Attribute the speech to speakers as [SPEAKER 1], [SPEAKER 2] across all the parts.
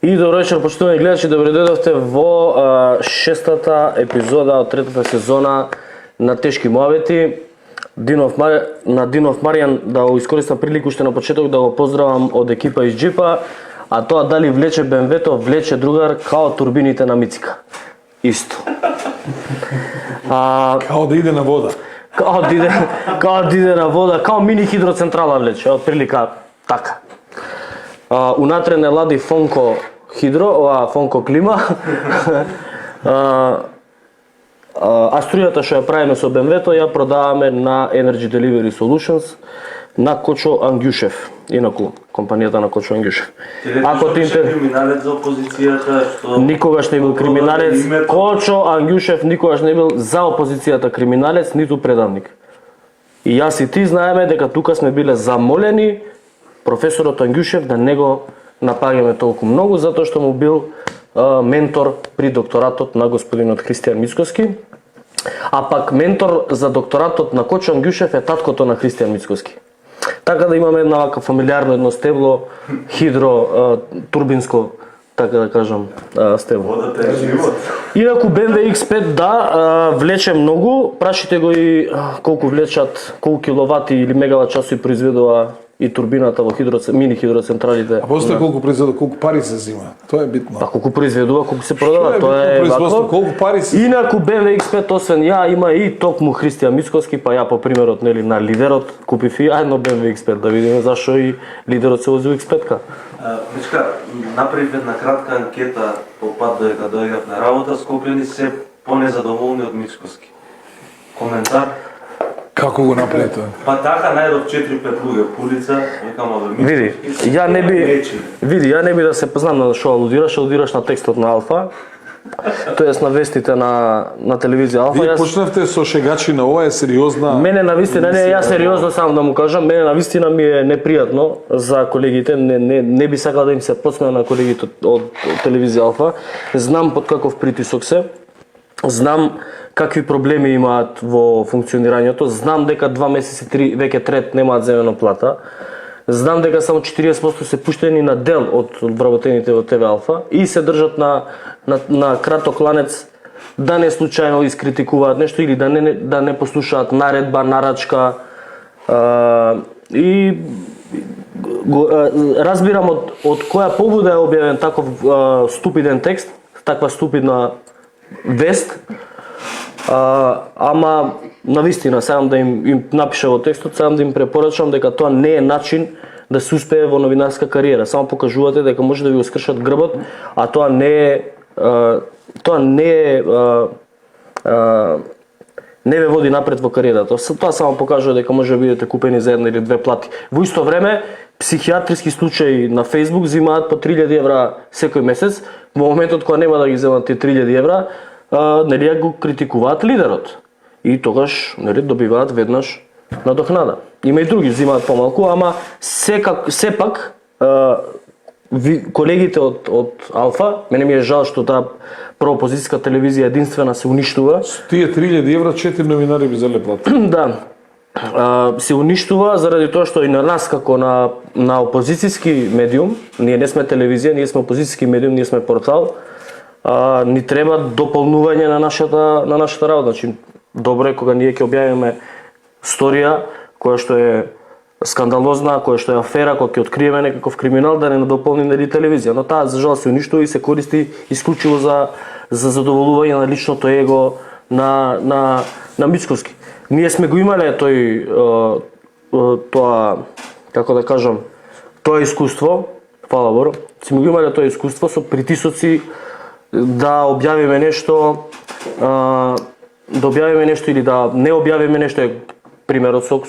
[SPEAKER 1] И добро вечер, почитувани гледачи, добре дојдовте во шестата епизода од третата сезона на Тешки муабети. На Динов Маријан, да го искористам прилику уште на почеток да го поздравам од екипа из Джипа, а тоа дали влече БМВ-то, влече другар као турбините на Мицика. Исто.
[SPEAKER 2] Као да иде на вода.
[SPEAKER 1] Као да иде на вода, као мини хидроцентрала влече, од прилика така. Унатре не лади Фонко Хидро, Фонко Клима. А струјата што ја правиме со БМВ-то ја продаваме на Energy Delivery Solutions на Кочо Ангјушев, инаку компанијата на Кочо Ангјушев.
[SPEAKER 3] Ако ти криминалец за опозицијата, што
[SPEAKER 1] никогаш не бил криминалец, Кочо Ангјушев никогаш не бил за опозицијата криминалец, ниту предавник. И јас и ти знаеме дека тука сме биле замолени професорот Ангјушев да не го напаѓаме толку многу, затоа што му бил ментор при докторатот на господинот Христијан Мицкоски, а пак ментор за докторатот на Кочо Ангјушев е таткото на Христијан Мицкоски. Така да имаме една вака фамилиарно едно стебло, хидро, турбинско, така да кажам, стебло.
[SPEAKER 3] водата е живот.
[SPEAKER 1] Инаку BMW X5 да влече многу, прашите го и колку влечат, колку киловати или мегават часови произведува и турбината во мини хидроцентралите.
[SPEAKER 2] А после колку произведува, колку пари се зима? Тоа е битно.
[SPEAKER 1] Па колку произведува, колку се продава, тоа е вако.
[SPEAKER 2] Колку пари се.
[SPEAKER 1] Инаку BMW X5 освен ја има и токму Христијан Мицкоски, па ја по примерот нели на лидерот купив и едно BMW X5 да видиме зашо и лидерот се вози X5-ка.
[SPEAKER 3] Мичка, направив една кратка анкета по пат додека доаѓав на работа, скопјани се понезадоволни од Мицкоски. Коментар?
[SPEAKER 2] Како го направи тоа?
[SPEAKER 3] Па така најдов 4-5 луѓе по улица, викам од Мицкоски.
[SPEAKER 1] Види, ја не би да се познам на што алудираш на текстот на Алфа. Тоест на вестите на телевизија Алфа.
[SPEAKER 2] Вие почнавте со шегачи на ова е сериозна.
[SPEAKER 1] Мене навистина не, јас сериозно само да му кажам, мене навистина ми е непријатно за колегите, не би сакал да им се подсмеа на колегите од телевизија Алфа. Знам под каков притисок се. Знам какви проблеми имаат во функционирањето, знам дека 2 месеци, 3 веќе трет немаат земено плата. Знам дека само 40% се пуштени на дел од вработените во ТВ Алфа и се држат на краток ланец да не случајно искритикуваат нешто или да не послушаат наредба, нарачка. И разбирам од која побуда е објавен таков ступиден текст, таква ступидна вест. Ама навистина сакам да им напиша во текстот, сакам да им препорачам дека тоа не е начин да се успее во новинарска кариера. Само покажувате дека може да ви го скршат грбот, а тоа не ве води напред во кариерата. Тоа само покажува дека може да бидете купени за една или две плати. Во исто време, психијатриски случаи на Facebook земаат по 3000 евра секој месец. Во моментот кога нема да ги земат тие 3000 евра, нели ја го критикуваат лидерот. И тогаш нели добиваат веднаш надокнада. Има и други взимаат помалку, ама сепак колегите од Алфа, мене ми е жал што таа проопозицијска телевизија единствена се уништува.
[SPEAKER 2] Тие 3000 евра 4 новинари би зале плата.
[SPEAKER 1] Да. Се уништува заради тоа што и на нас како на опозицијски медиум, ние не сме телевизија, ние сме опозицијски медиум, ние сме портал, ни треба дополнување на нашата работа. Значи, добро е кога ние ќе објавиме сторија која што е скандалозна, која што е афера, кога ќе откриеме некаков криминал, да не надополни нели телевизија. Но таа за жал се уништува и се користи исклучиво за задоволување на личното его на Мицкоски. Ние сме го имале тоа, како да кажам, тоа искуство, фала Богу, сме го имале тоа искуство со притисоци да објавиме нешто, или да не објавиме нешто, примерот со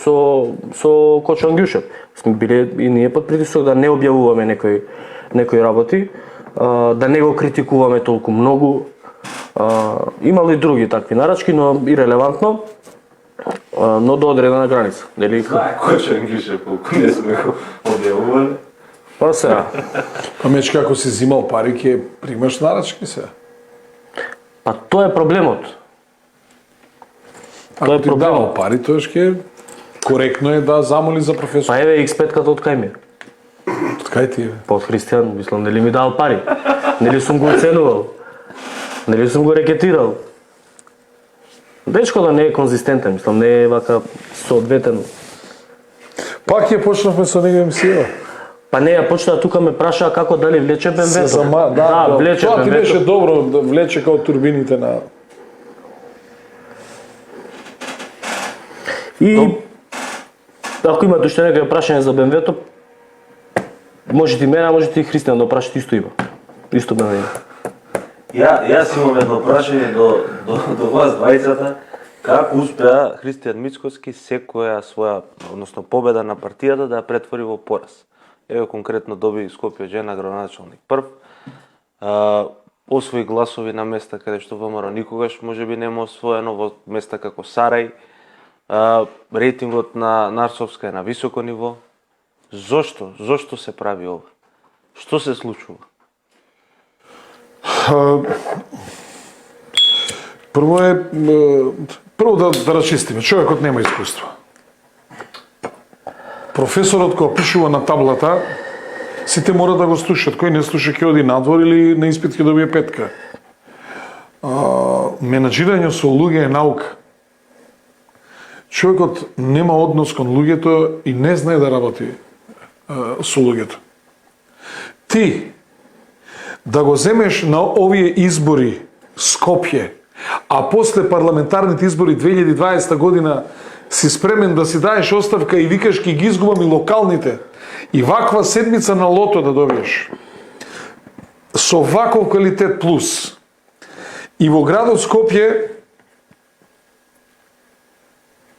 [SPEAKER 1] Кочо Ангјушев. Сме биле и ние под притисок да не објавуваме некои работи, да не го критикуваме толку многу. Имало и други такви нарачки, но ирелевантно, но до одредена граница. Дали
[SPEAKER 3] Кочо Ангјушев колку не сме го објавували?
[SPEAKER 1] Па сега.
[SPEAKER 2] Па мечка, ако си зимал пари, ќе примаш нарачки сега.
[SPEAKER 1] Па тоа е проблемот.
[SPEAKER 2] Ако ти давал пари, тоа ќе коректно е да замоли за професор.
[SPEAKER 1] Па еве X5-ката од кај ми.
[SPEAKER 2] Од кај ти е?
[SPEAKER 1] Па од христијан, мислам, нели ми дал пари? Нели сум го оценувал? Нели сум го рекетирал? Дечко да не е конзистентен, мислам, не е вака соодветен.
[SPEAKER 2] Пак ја почнавме со него емисија.
[SPEAKER 1] Па не, ја почна тука ме прашаа како дали влече БМВ-то.
[SPEAKER 2] Да,
[SPEAKER 1] влече
[SPEAKER 2] тоа ти
[SPEAKER 1] БМВ-то.
[SPEAKER 2] беше добро, да влече као турбините на...
[SPEAKER 1] И ако имате уште некој прашање за БМВ-то, можете и мене, а можете и Христијан да прашате, исто има. Исто БМВ има.
[SPEAKER 3] Јас имам едно прашање до вас двајцата. Како успеа Христијан Мицкоски секоја своја, односно победа на партијата да ја претвори во пораз? Еве конкретно доби Скопје Жена градоначалник прв. Освои гласови на места каде што ВМРО никогаш можеби нема освоено, во места како Сарај. Рейтингот на Нарсовска е на високо ниво. Зошто? Зошто се прави ова? Што се случува?
[SPEAKER 2] Прво да расчистиме, човекот нема искуство. Професорот кој пишува на таблата, сите мора да го слушат. Кој не слуша ќе оди надвор или на испит ќе добие петка. Менаџирање со луѓе е наука. Човекот нема однос кон луѓето и не знае да работи со луѓето. Ти да го земеш на овие избори Скопје, а после парламентарните избори 2020 година си спремен да си даеш оставка и викаш ки ги изгубам и локалните, и ваква седмица на лото да добиеш, со ваков квалитет плюс, и во градот Скопје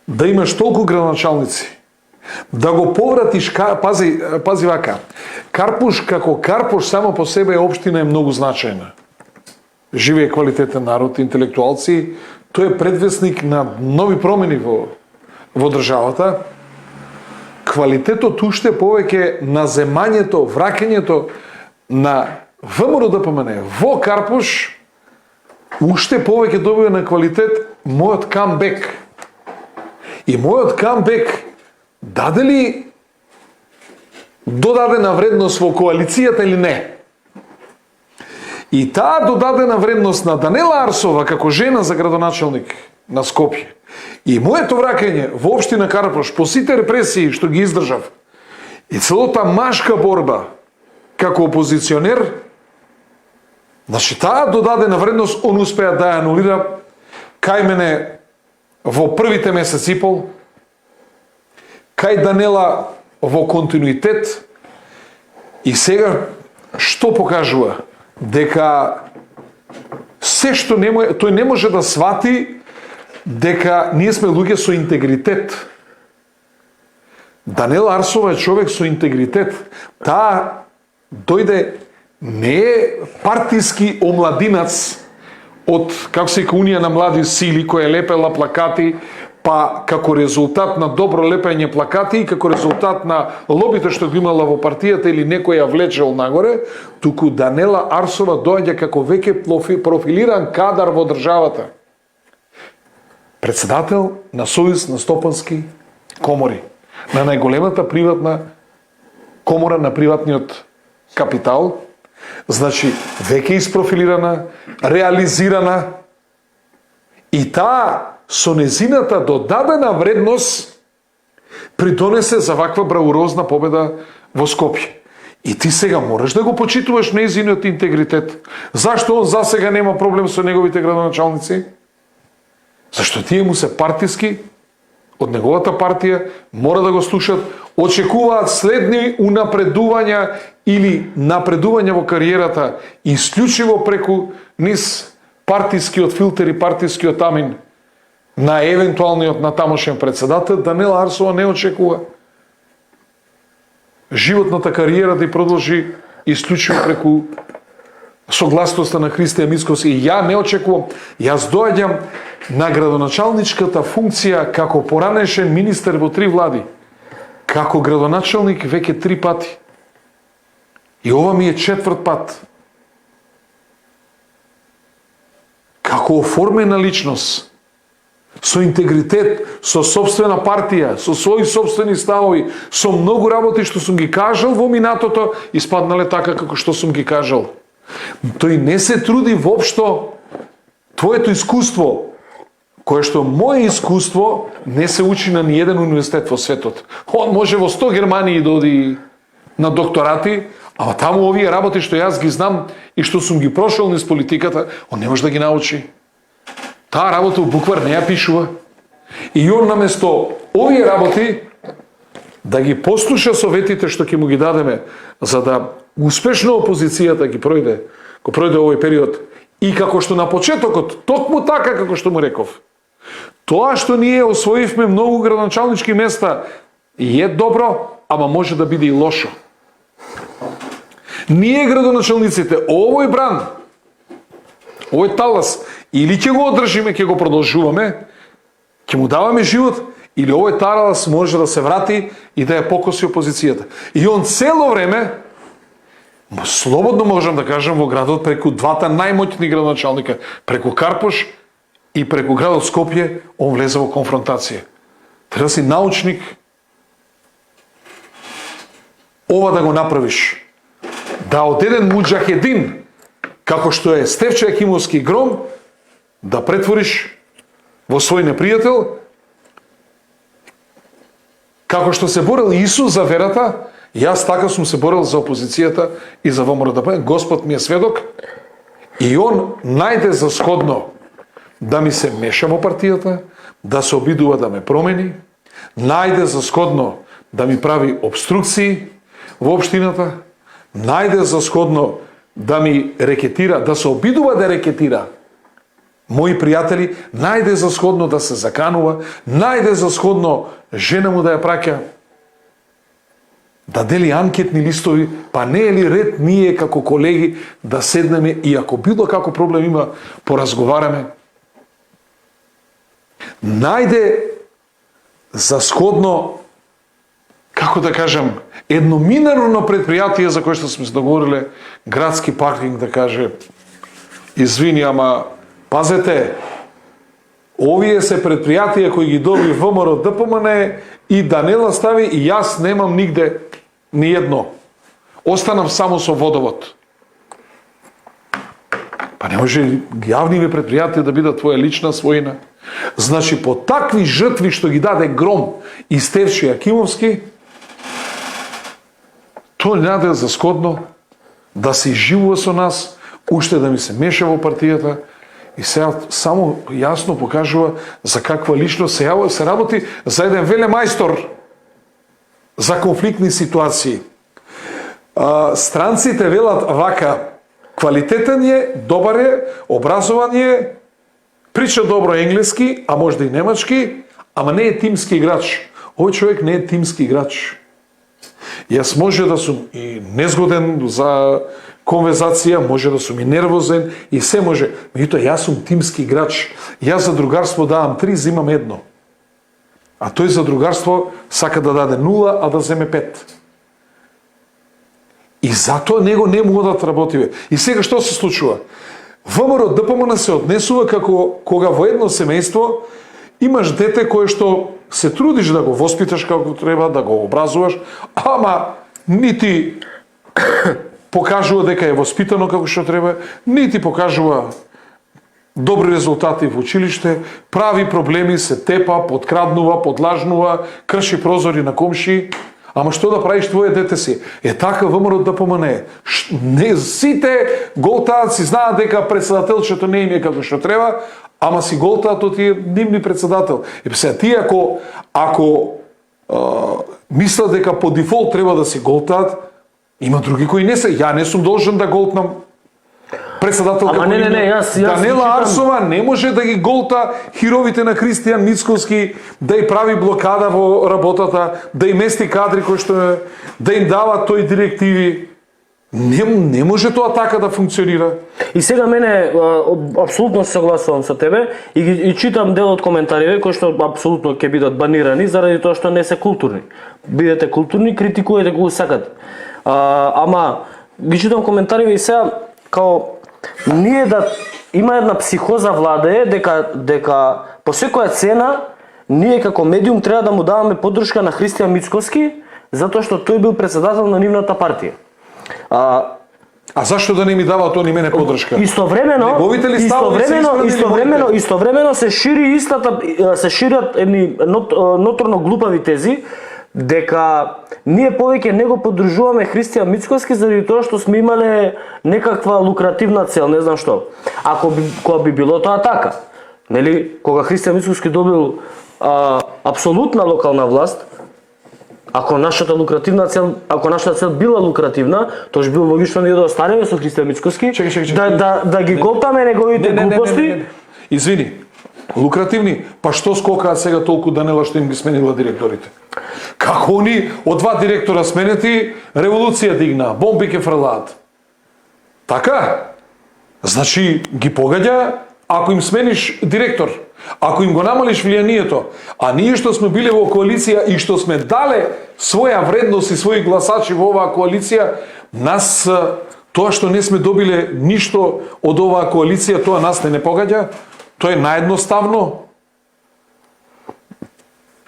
[SPEAKER 2] да имаш толку градоначалници, да го повратиш, пази вака, Карпуш како Карпуш само по себе општина е многу значајна. Живее квалитетен народ, интелектуалци, тој е предвесник на нови промени во државата. Квалитетот уште повеќе на земањето, враќањето на ВМРО ДПМН во Карпуш уште повеќе добива на квалитет мојот камбек. И мојот камбек даде ли додадена вредност во коалицијата или не? И таа додадена вредност на Данела Арсова како жена за градоначалник на Скопје и моето враќање во општина Карпуш по сите репресии што ги издржав и целота машка борба како опозиционер, значи таа додадена вредност он успеа да ја анулира кај мене во првите месеци и пол, кај Данела во континуитет, и сега што покажува? Дека се што тој не може да свати дека ние сме луѓе со интегритет. Данела Арсова е човек со интегритет. Таа дојде, не е партиски омладинац од, како се вика, Унија на млади сили, која лепела плакати, па како резултат на добро лепење плакати и како резултат на лобите што го имала во партијата или некој ја влечел нагоре, туку Данела Арсова доаѓа како веќе профилиран кадар во државата. Председател на Сојуз на стопански комори, на најголемата приватна комора на приватниот капитал, значи веќе isпрофилирана, реализирана, и таа со незината додадена вредност придонесе за ваква бравурозна победа во Скопје. И ти сега мораш да го почитуваш незиниот интегритет. Зашто он засега нема проблем со неговите градоначалници? Зашто тие му се партиски, од неговата партија, мора да го слушат, очекуваат следни унапредувања или напредување во кариерата исклучиво преку низ партискиот филтер и партискиот амин на евентуалниот на тамошен председател. Данела Арсова не очекува животната кариера да ја продолжи исклучиво преку согласноста на Христијан Мицкоски. И ја не очекувам. Јас доаѓам на градоначалничката функција како поранешен министер во 3 влади, како градоначалник веќе 3 пати. И ова ми е 4 пат. Како оформена личност, со интегритет, со собствена партија, со своји собствени ставови, со многу работи што сум ги кажал во минатото, испаднале така како што сум ги кажал. Тој не се труди воопшто твоето искуство, кое што моје искуство не се учи на ниеден универзитет во светот. Он може во 100 Германии да оди на докторати, ама таму овие работи што јас ги знам и што сум ги прошол низ политиката, он не може да ги научи. Таа работа у буквар не ја пишува. И он наместо овие работи да ги послуша советите што ќе му ги дадеме за да успешно опозицијата ги пројде, го пројде овој период и како што на почетокот, токму така како што му реков, тоа што ние освоивме многу градоначалнички места е добро, ама може да биде и лошо. Ние градоначалниците, овој бран, овој талас, или ќе го одржиме, ќе го продолжуваме, ќе му даваме живот, или овој талас може да се врати и да ја покоси опозицијата. И он цело време, слободно можам да кажам, во градот преку двата најмоćни градоначалника, преку Карпош и преку градот Скопје, он влезе во конфронтација. Треба си научник ова да го направиш. Да од еден муџахедин, како што е Стефчо Јакимовски Гром, да претвориш во свој непријател, како што се борел Исус за верата, јас така сум се борел за опозицијата и за ВМРО-ДП. Господ ми е сведок и он најде за сходно да ми се меша во партијата, да се обидува да ме промени, најде за сходно да ми прави обструкции во општината, најде за сходно да ми рекетира, да се обидува да рекетира мои пријатели, најде за сходно да се заканува, најде за сходно жена му да ја праќа, да дели анкетни листови, па не е ли ред ние како колеги да седнеме и ако било како проблем има, поразговараме. Најде за сходно, како да кажам, едно минорно предпријатие за кое што сме се договориле, градски паркинг да каже, извини, ама пазете, овие се предпријатија кои ги доби ВМРО ДПМН и Данела стави и јас немам нигде ни едно. Останам само со водовод. Па не може јавниве предпријатија да бидат твоја лична својина. Значи, по такви жртви што ги даде Гром и Стефчо Јакимовски, тој најде за сходно да се изживува со нас, уште да ми се меша во партијата и сега само јасно покажува за каква личност се работи, за еден веле мајстор за конфликтни ситуации. Странците велат вака, квалитетен е, добар е, образован е, прича добро енглески, а може да и немачки, ама не е тимски играч. Овој човек не е тимски играч. Јас може да сум и незгоден за конверзација, може да сум и нервозен и се може. Меѓутоа, јас сум тимски играч. Јас за другарство давам 3, зимам 1. А тој за другарство сака да даде 0, а да земе 5. И затоа него не могат да работиме. И сега што се случува? ВМРО ДПМН се однесува како кога во едно семејство имаш дете кое што се трудиш да го воспиташ како треба, да го образуваш, ама нити покажува дека е воспитано како што треба, нити покажува добри резултати во училиште, прави проблеми, се тепа, подкраднува, подлажнува, крши прозори на комши. Ама што да правиш твое дете си? Е така ВМРО ДПМН. Не сите голтаат, си знаат дека председателчето не им е како што треба, ама си голтаат од тие нивни председател. И сега тие ако мислат дека по дефолт треба да си голтаат, има други кои не се. Ја не сум должен да голтнам председател како
[SPEAKER 1] јас
[SPEAKER 2] Данела Арсова не може да ги голта хировите на Христијан Мицкоски, да ја прави блокада во работата, да им мести кадри кои што да им дава тој директиви. Не може тоа така да функционира.
[SPEAKER 1] И сега мене апсолутно се согласувам со тебе и читам дел од коментариве кои што апсолутно ќе бидат банирани заради тоа што не се културни. Бидете културни, критикуете кога сакате. Ама ги читам коментариве и сега као ние да има една психоза владее дека по секоја цена ние како медиум треба да му даваме поддршка на Христијан Мицкоски, затоа што тој бил председател на нивната партија.
[SPEAKER 2] А зашто да не ми дава тој ни мене поддршка? Неговите ли ставови се
[SPEAKER 1] Истовремено се шират едни ноторно глупави тези дека ние повеќе не го поддржуваме Христијан Мицкоски заради тоа што сме имале некаква лукративна цел, не знам што. Кога би било тоа така, нели, кога Христијан Мицкоски добил апсолутна локална власт, ако нашата цел била лукративна, тоаш било логично ние да останеме со Христијан Мицкоски, да ги голтаме неговите глупости.
[SPEAKER 2] Извини, лукративни, па што скокаат сега толку Данела што им ги сменила директорите? Како они од 2 директора сменети, револуција дигна, бомби ке фрлаат. Така? Значи ги погаѓа ако им смениш директор, ако им го намалиш влијанието, а ние што сме биле во коалиција и што сме дале своја вредност и своји гласачи во оваа коалиција, нас тоа што не сме добиле ништо од оваа коалиција, тоа нас не погаѓа. Тоа е наедноставно.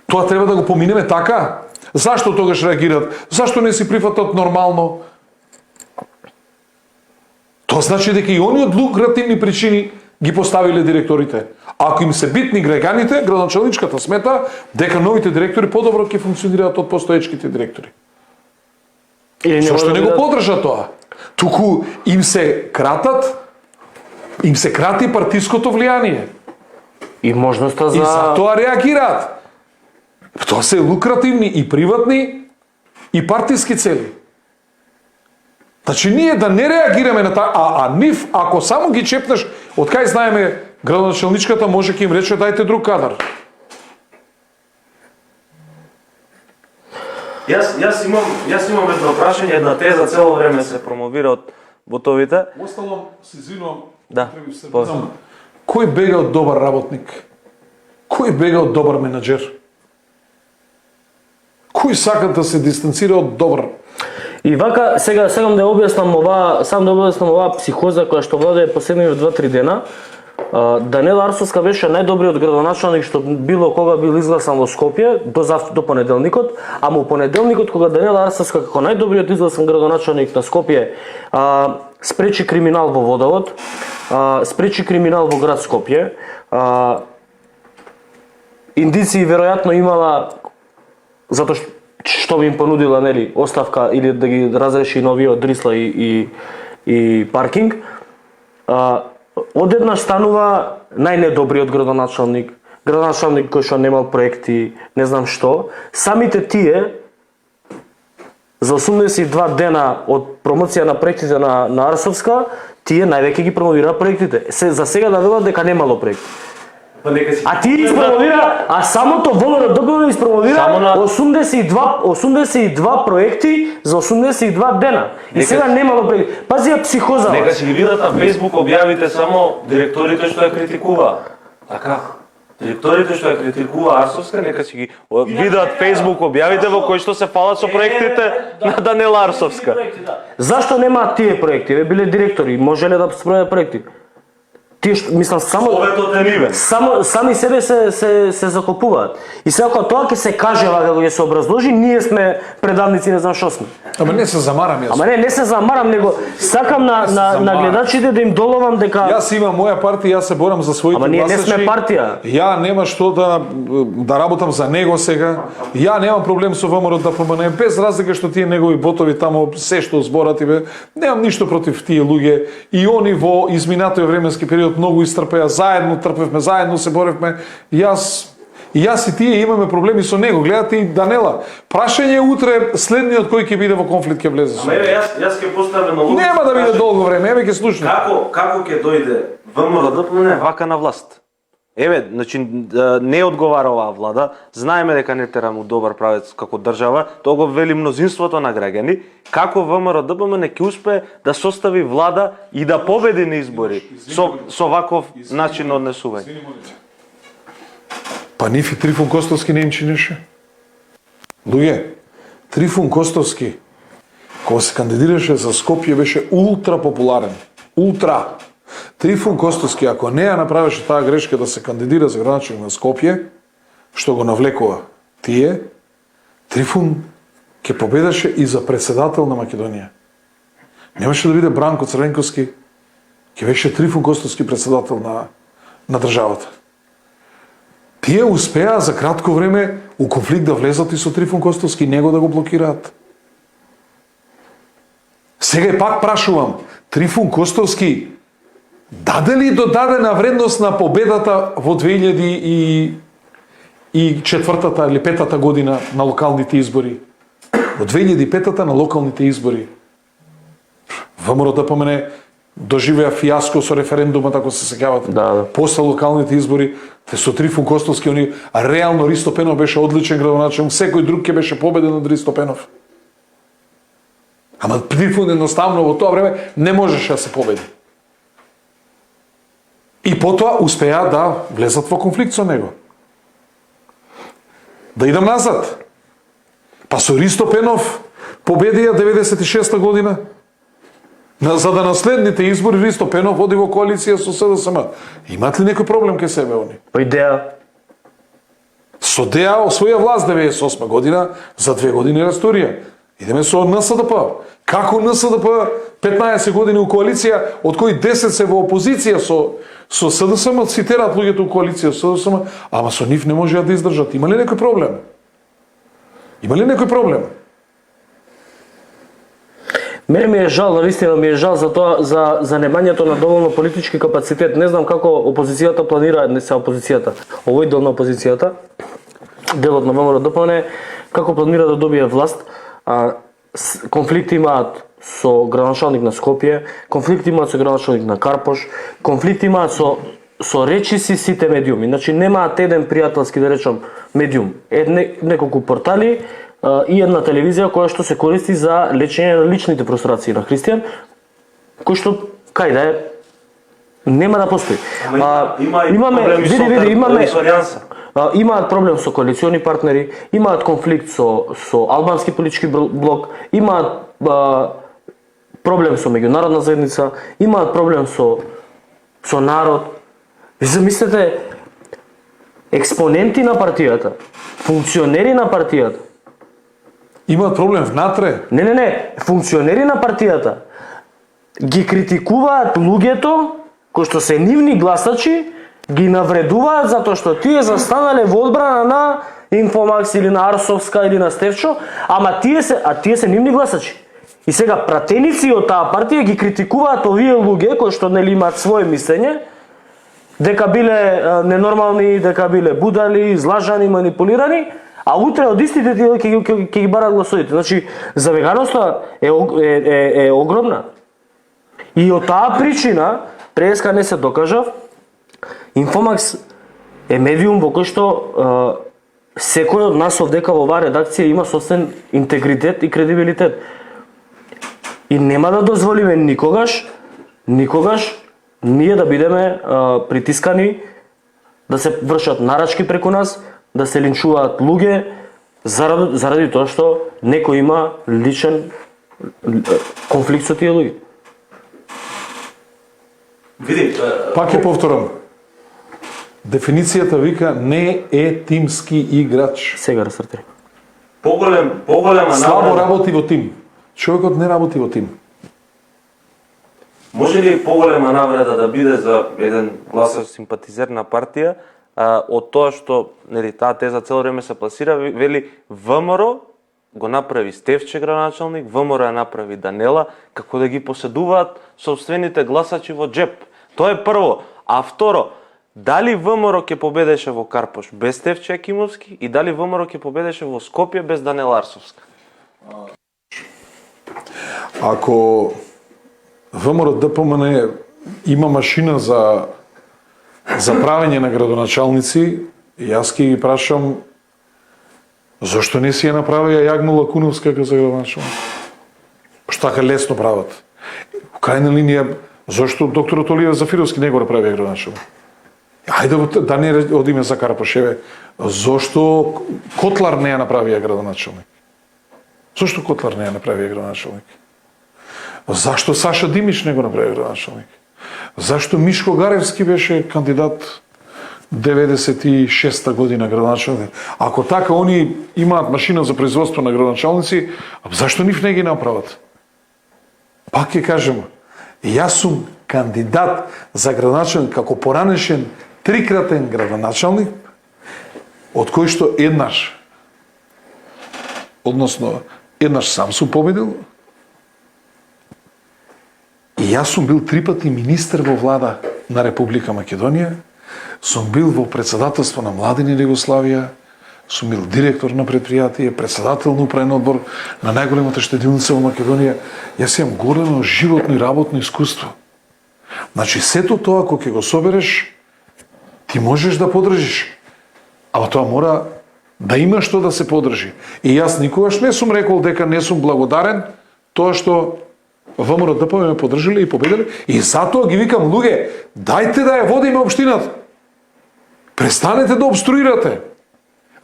[SPEAKER 2] Тоа треба да го поминеме така. Зашто тогаш реагираат? Зашто не си прифатат нормално? Тоа значи дека и они од лукративни причини ги поставиле директорите. Ако им се битни граѓаните, градоначалничката смета дека новите директори подобро ќе функционираат од постоечките директори. Зашто не го поддржа тоа? Туку им се крати партиското влијание.
[SPEAKER 1] И можноста
[SPEAKER 2] И за тоа реагираат. Тоа се лукративни и приватни и партиски цели. Значи ние да не реагираме на таа, а нив ако само ги чепнеш, од кај знаеме градоначалничката може ќе им рече дајте друг кадар.
[SPEAKER 3] Јас имам едно прашање, една теза цело време се промовира од ботовите.
[SPEAKER 2] Осталом, се извинувам,
[SPEAKER 3] Да.
[SPEAKER 2] Кој бега од добар работник? Кој бега од добар менаџер? Кој сака да се дистанцира од добар?
[SPEAKER 1] И вака, сега сакам да објаснам оваа психоза која што владее последнивите 2-3 дена. Данела Арсовска беше најдобриот градоначалник што било кога бил изгласан во Скопје до понеделникот, ама у понеделникот кога Данела Арсовска како најдобриот изгласан градоначалник на Скопје спречи криминал во водовод, спречи криминал во град Скопје, индици веројатно имала затоа што би им понудила, нели, оставка или да ги разреши новиот Дрисла и паркинг. Одеднаш станува најнедобриот градоначалник кој што немал проекти, не знам што. Самите тие за 82 дена од промоција на проектите на Арсовска, тие највеќе ги промовира проектите. За сега да велат дека немало проекти. А ти испромовира, а самото ВМРО испромовира 82 проекти за 82 дена. И сега немало проекти. Пази ја психоза.
[SPEAKER 3] Нека си ги видат на Facebook објавите само директорите што ја критикуваа. Така. Директорите што ја критикува Арсовска, нека си ги видат Facebook објавите во кои што се фалат со проектите на Данела Арсовска.
[SPEAKER 1] Зашто немаат тие проекти? Ве биле директори, можеле да спроведат проекти. Тие што мислам сами себе се закопуваат. И сега кога тоа ќе се кажева, како ќе се образложи, ние сме предавници, не знам што сме.
[SPEAKER 2] Ама не се замарам јас.
[SPEAKER 1] Ама не се замарам, него сакам на гледачите да им доловам дека
[SPEAKER 2] Јас имам моја партија, јас се борам за своите гласачи.
[SPEAKER 1] Ама ние не сме партија.
[SPEAKER 2] Ја нема што да работам за него сега. Ја немам проблем со ВМРО да промене, без разлика што тие негови ботови тамо се што зборат и бе, немам ништо против тие луѓе. И они во изминатиот временски период многу истрпеа, заедно трпевме, заедно се боревме. Јас и тие имаме проблеми со него. Гледате и Данела. Прашање утре следниот кој ќе биде во конфликт ќе влезе.
[SPEAKER 3] Ама јас ќе поставам на логично.
[SPEAKER 2] Нема да биде долго време, еве ќе слушне.
[SPEAKER 3] Како ќе дојде ВМРО вака на власт? Еве, значи не одговара оваа влада, знаеме дека не тераме добар правец како држава, тоа го вели мнозинството на граѓани, како ВМРО не ќе успее да состави влада и да победи на избори со ваков начин на однесување.
[SPEAKER 2] Па ниф и Трифун Костовски не им чинеше. Луѓе, Трифун Костовски, кога се кандидираше за Скопје, беше ултра популарен. Ултра. Трифун Костовски, ако не ја направеше таа грешка да се кандидира за градоначалник на Скопје, што го навлекува тие, Трифун ќе победеше и за председател на Македонија. Немаше да биде Бранко Црвенковски, ќе беше Трифун Костовски председател на државата. Тие успеа за кратко време у конфликт да влезат и со Трифун Костовски, него да го блокираат. Сега и пак прашувам, Трифун Костовски даде ли додадена вредност на победата во 2004 или 5-та година на локалните избори? Во 2005-та на локалните избори. ВМРО ДПМН доживеа фиаско со референдумот, ако се сеќавате.
[SPEAKER 1] Да.
[SPEAKER 2] После локалните избори, те со Трифун Костовски, они реално Ристо Пенов беше одличен градоначалник, секој друг ќе беше победен од Ристо Пенов. Ама Трифун едноставно во тоа време не можеше да се победи. И потоа успеа да влезат во конфликт со него. Да идам назад. Па со Ристо Пенов победија 96-та година. За да наследните избори Ристо Пенов води во коалиција со СДСМ. Имат ли некој проблем ке себе они?
[SPEAKER 1] По идеја.
[SPEAKER 2] Со ДЕА освоја власт 98 година, за 2 години расторија. Идеме со НСДП. Како НСДП 15 години у коалиција, од кои 10 се во опозиција со СДСМ, цитираат луѓето у коалиција со СДСМ, ама со нив не можеа да издржат. Има ли некој проблем? Има ли некој проблем?
[SPEAKER 1] Мене ми е жал, навистина ми е жал за тоа, за немањето на доволно политички капацитет. Не знам како опозицијата планира, не се опозицијата, овој дел на опозицијата, делот на ВМРО ДПМН, како планира да добие власт. Конфликти имаат со градоначалник на Скопје, конфликти имаат со градоначалник на Карпош, конфликти имаат со речиси сите медиуми. Значи немаат еден пријателски, да речам, медиум. Неколку портали и една телевизија која што се користи за лечење на личните прострации на христијан, кој што кај да е нема да постои. Имаат проблем со коалициони партнери, имаат конфликт со албански политички блок, имаат проблем со меѓународна заедница, имаат проблем со народ. Ви замислете, експоненти на партијата, функционери на партијата.
[SPEAKER 2] Имаат проблем внатре?
[SPEAKER 1] Не, функционери на партијата ги критикуваат луѓето кои што се нивни гласачи, ги навредуваат затоа што тие застанале во одбрана на Инфомакс или на Арсовска или на Стевчо, ама тие се нивни гласачи. И сега пратеници од таа партија ги критикуваат овие луѓе кои што нели имаат свое мислење, дека биле ненормални, дека биле будали, излажани, манипулирани, а утре од истите тие ќе ги барат гласовите. Значи, завеганоста е огромна. И од таа причина, преска не се докажав, Инфомакс е медиум во кој што секој од нас овдека во оваа редакција има собствен интегритет и кредибилитет. И нема да дозволиме никогаш ние да бидеме притискани, да се вршат нарачки преку нас, да се линчуваат луѓе заради тоа што некој има личен конфликт со тие луѓе.
[SPEAKER 2] Пак ќе повторам. Дефиницијата вика не е тимски играч.
[SPEAKER 1] Сега растртери.
[SPEAKER 3] Поголема
[SPEAKER 2] Слабо работи во тим. Човекот не работи во тим.
[SPEAKER 3] Може ли поголема навреда да биде за еден гласач симпатизер на партија од тоа што нели таа теза цело време се пласира, вели ВМРО го направи Стевче градоначалник, ВМРО ја направи Данела, како да ги поседуваат собствените гласачи во джеп. Тоа е прво. А второ, дали ВМРО ќе победеше во Карпош без Стевче Акимовски и дали ВМРО ќе победеше во Скопје без Данела Арсовска?
[SPEAKER 2] Ако ВМРО ДПМН има машина за правење на градоначалници, јас ќе ги прашам зошто не си ја направија Јагну Лакуновска за градоначалник? Што така лесно прават. У крајна линија, зошто докторот Оливер Зафировски не го направија градоначалник? Ајде да не одиме за Карапошеве. Зошто Котлар не ја направија градоначалник? Зошто Котлар не ја направија градоначалник? Зашто Саша Димич не го направи градоначалник? Зашто Мишко Гаревски беше кандидат 96-та година градоначалник? Ако така они имаат машина за производство на градоначалници, зашто нив не ги направат? Пак ќе кажем, јас сум кандидат за градоначалник како поранешен трикратен градоначалник, од кој што еднаш сам сум победил, и јас сум бил 3 пати министер во влада на Република Македонија, сум бил во председателство на Младини на Југославија, сум бил директор на предпријатие, председател на управен одбор на најголемата штедилница во Македонија. Јас имам големо животно и работно искуство. Значи, сето тоа, ако ќе го собереш, ти можеш да подржиш. Ама тоа мора да има што да се подржи. И јас никогаш не сум рекол дека не сум благодарен тоа што ВМРО ДПМ ме подржале и победиле, и затоа ги викам, луѓе, дајте да ја водиме општината. Престанете да обструирате.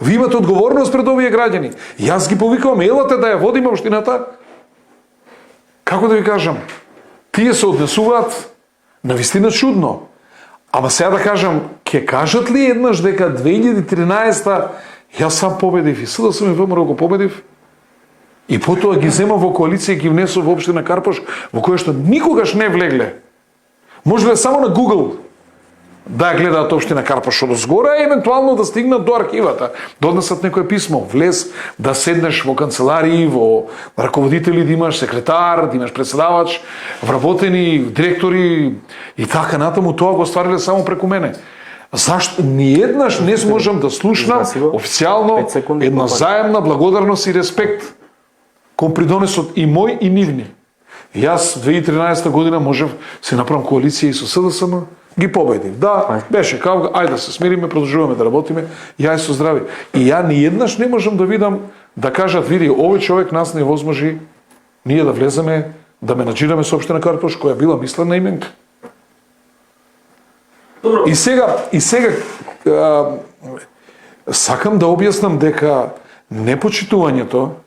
[SPEAKER 2] Ви имате одговорност пред овие граѓани. Јас ги повикувам, елате да ја водиме општината. Како да ви кажам, тие се однесуваат навистина чудно. Ама сега да кажам, ќе кажат ли еднаш дека 2013 јас сам победив и СДСМ и ВМРО го победив? И потоа ги зема во коалиција и ги внесу во општина Карпош, во која што никогаш не влегле. Можеле само на Google да ја гледаат општина Карпош од згора и евентуално да стигнат до архивата, да однесат некое писмо, влез, да седнеш во канцеларии, во раководители, да имаш секретар, да имаш председавач, вработени, директори и така натаму, тоа го ствариле само преку мене. Зашто ниеднаш не можам да слушнам официјално една заемна благодарност и респект кон придонесот и мој и нивни. Јас 2013 година можев се направам коалиција и со СДСМ, ги победив. Да, беше кавга, ајде да се смириме, продолжуваме да работиме, ја и со здрави. И ја ниеднаш не можам да видам да кажат, види, овој човек нас не возможи ние да влеземе, да менаџираме со општина Карпош, која била мислена именка. И сега сакам да објаснам дека непочитувањето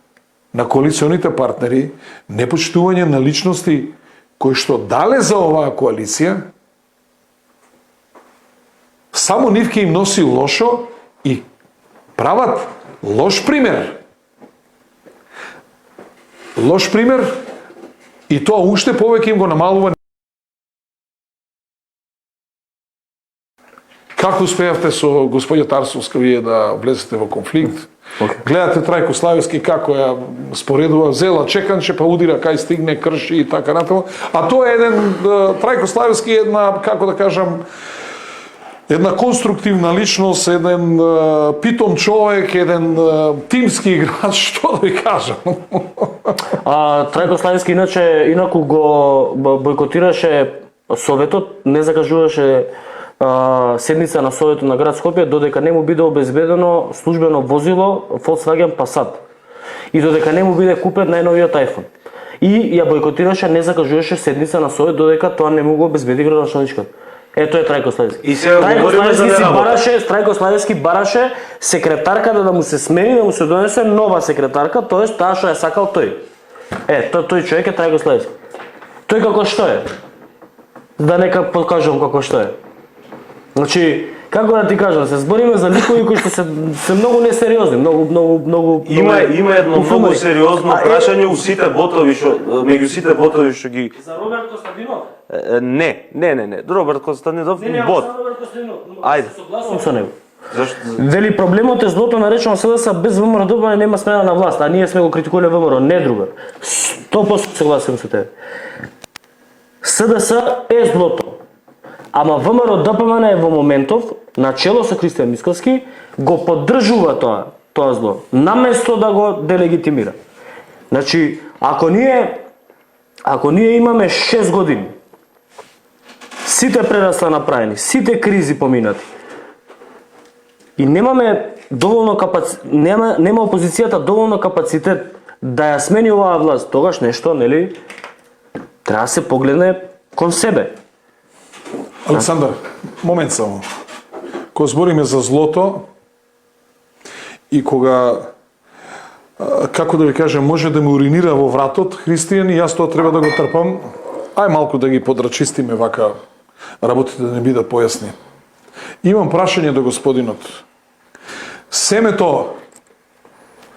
[SPEAKER 2] на коалиционите партнери, непочитување на личности кои што дале за оваа коалиција, само нив ќе им носи лошо и прават лош пример. Лош пример и тоа уште повеќе им го намалува. Како успеавте со господја Тарсовска вие да влезете во конфликт? Гледате Трајко Славевски како ја споредува, взела чеканче, па удира кај стигне, крши и така натаму. А тоа е еден, Трајко Славевски е една, како да кажам, една конструктивна личност, еден питом човек, еден тимски играч, што да ви кажам.
[SPEAKER 1] Трајко Славевски инаку го бойкотираше Советот, не закажуваше седница на Советот на град Скопје додека не му биде обезбедено службено возило Volkswagen Passat и додека не му биде купен најновиот iPhone. И ја бойкотираше, не закажуваше седница на Совет додека тоа не му го обезбеди градоначалничкот. Ето е Трајко Славевски.
[SPEAKER 3] И сега говориме за
[SPEAKER 1] Трајко Славевски бараше секретарка да му се смени, да му се донесе нова секретарка, тоест таа што ја сакал тој. Тој човек е Трајко Славевски. Тој како што е? Да нека покажам како што е. Значи, како да ти кажам, се збориме за ликови кои што се многу несериозни, многу
[SPEAKER 3] Има едно многу сериозно прашање у сите ботови меѓу сите ботови што ги
[SPEAKER 1] За Роберт Костадинов?
[SPEAKER 3] Не. Роберт Костадинов бот. Ајде.
[SPEAKER 1] Согласувам со него.
[SPEAKER 3] Зашто?
[SPEAKER 1] Вели проблемот е злото наречено СДС без ВМРО ДПМ нема смена на власт, а ние сме го критикувале ВМРО, не друга. 100% согласувам со тебе. СДС е злото. Ама ВМРО ДПМН е во моментов, начело со Христијан Мицкоски, го поддржува тоа зло, наместо да го делегитимира. Значи, ако ние имаме 6 години, сите прерасла направени, сите кризи поминати, и немаме доволно нема опозицијата доволно капацитет да ја смени оваа власт, тогаш нешто, нели, треба да се погледне кон себе.
[SPEAKER 2] Александар, момент само. Кога збориме за злото и кога, како да ви кажем, може да ме уринира во вратот Христијан и јас тоа треба да го трпам, ај малку да ги подрачистиме вака работите да не бидат појасни. Имам прашање до господинот. Семето,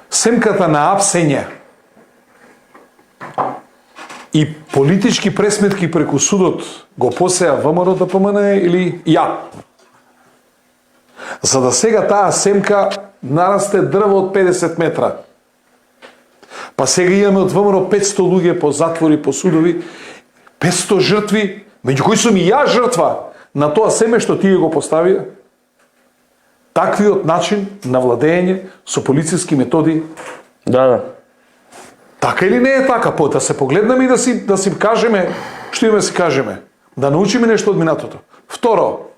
[SPEAKER 2] семката на апсење и политички пресметки преку судот го посеа ВМРО ДПМНЕ или ја? За да сега таа семка нарасте дрво од 50 метра. Па сега имаме од ВМРО 500 луѓе по затвори, по судови, 500 жртви, меѓу кои сум и ја жртва на тоа семе што тие го поставија. Таквиот начин на владење со полициски методи.
[SPEAKER 1] Да.
[SPEAKER 2] Така или не е така? Да се погледнеме и да си кажеме што имаме да си кажеме. Да научиме нешто од минатото. Второ,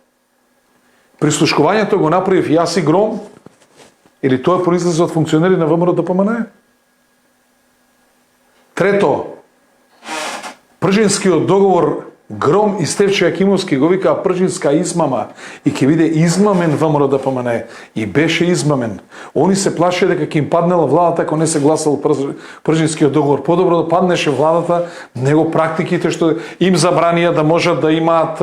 [SPEAKER 2] прислушкувањето го направив јас и Гром, или тоа произлезе од функционери на ВМРО ДПМНЕ? Трето, Пржинскиот договор Гром и Стефчо Јакимовски го викаа пржинска измама и ќе биде измамен ВМРО ДПМНЕ. И беше измамен. Они се плашеа дека ќе им паднела владата ако не се гласал пржинскиот договор. Подобро да паднеше владата, него практиките што им забранија да можат да имаат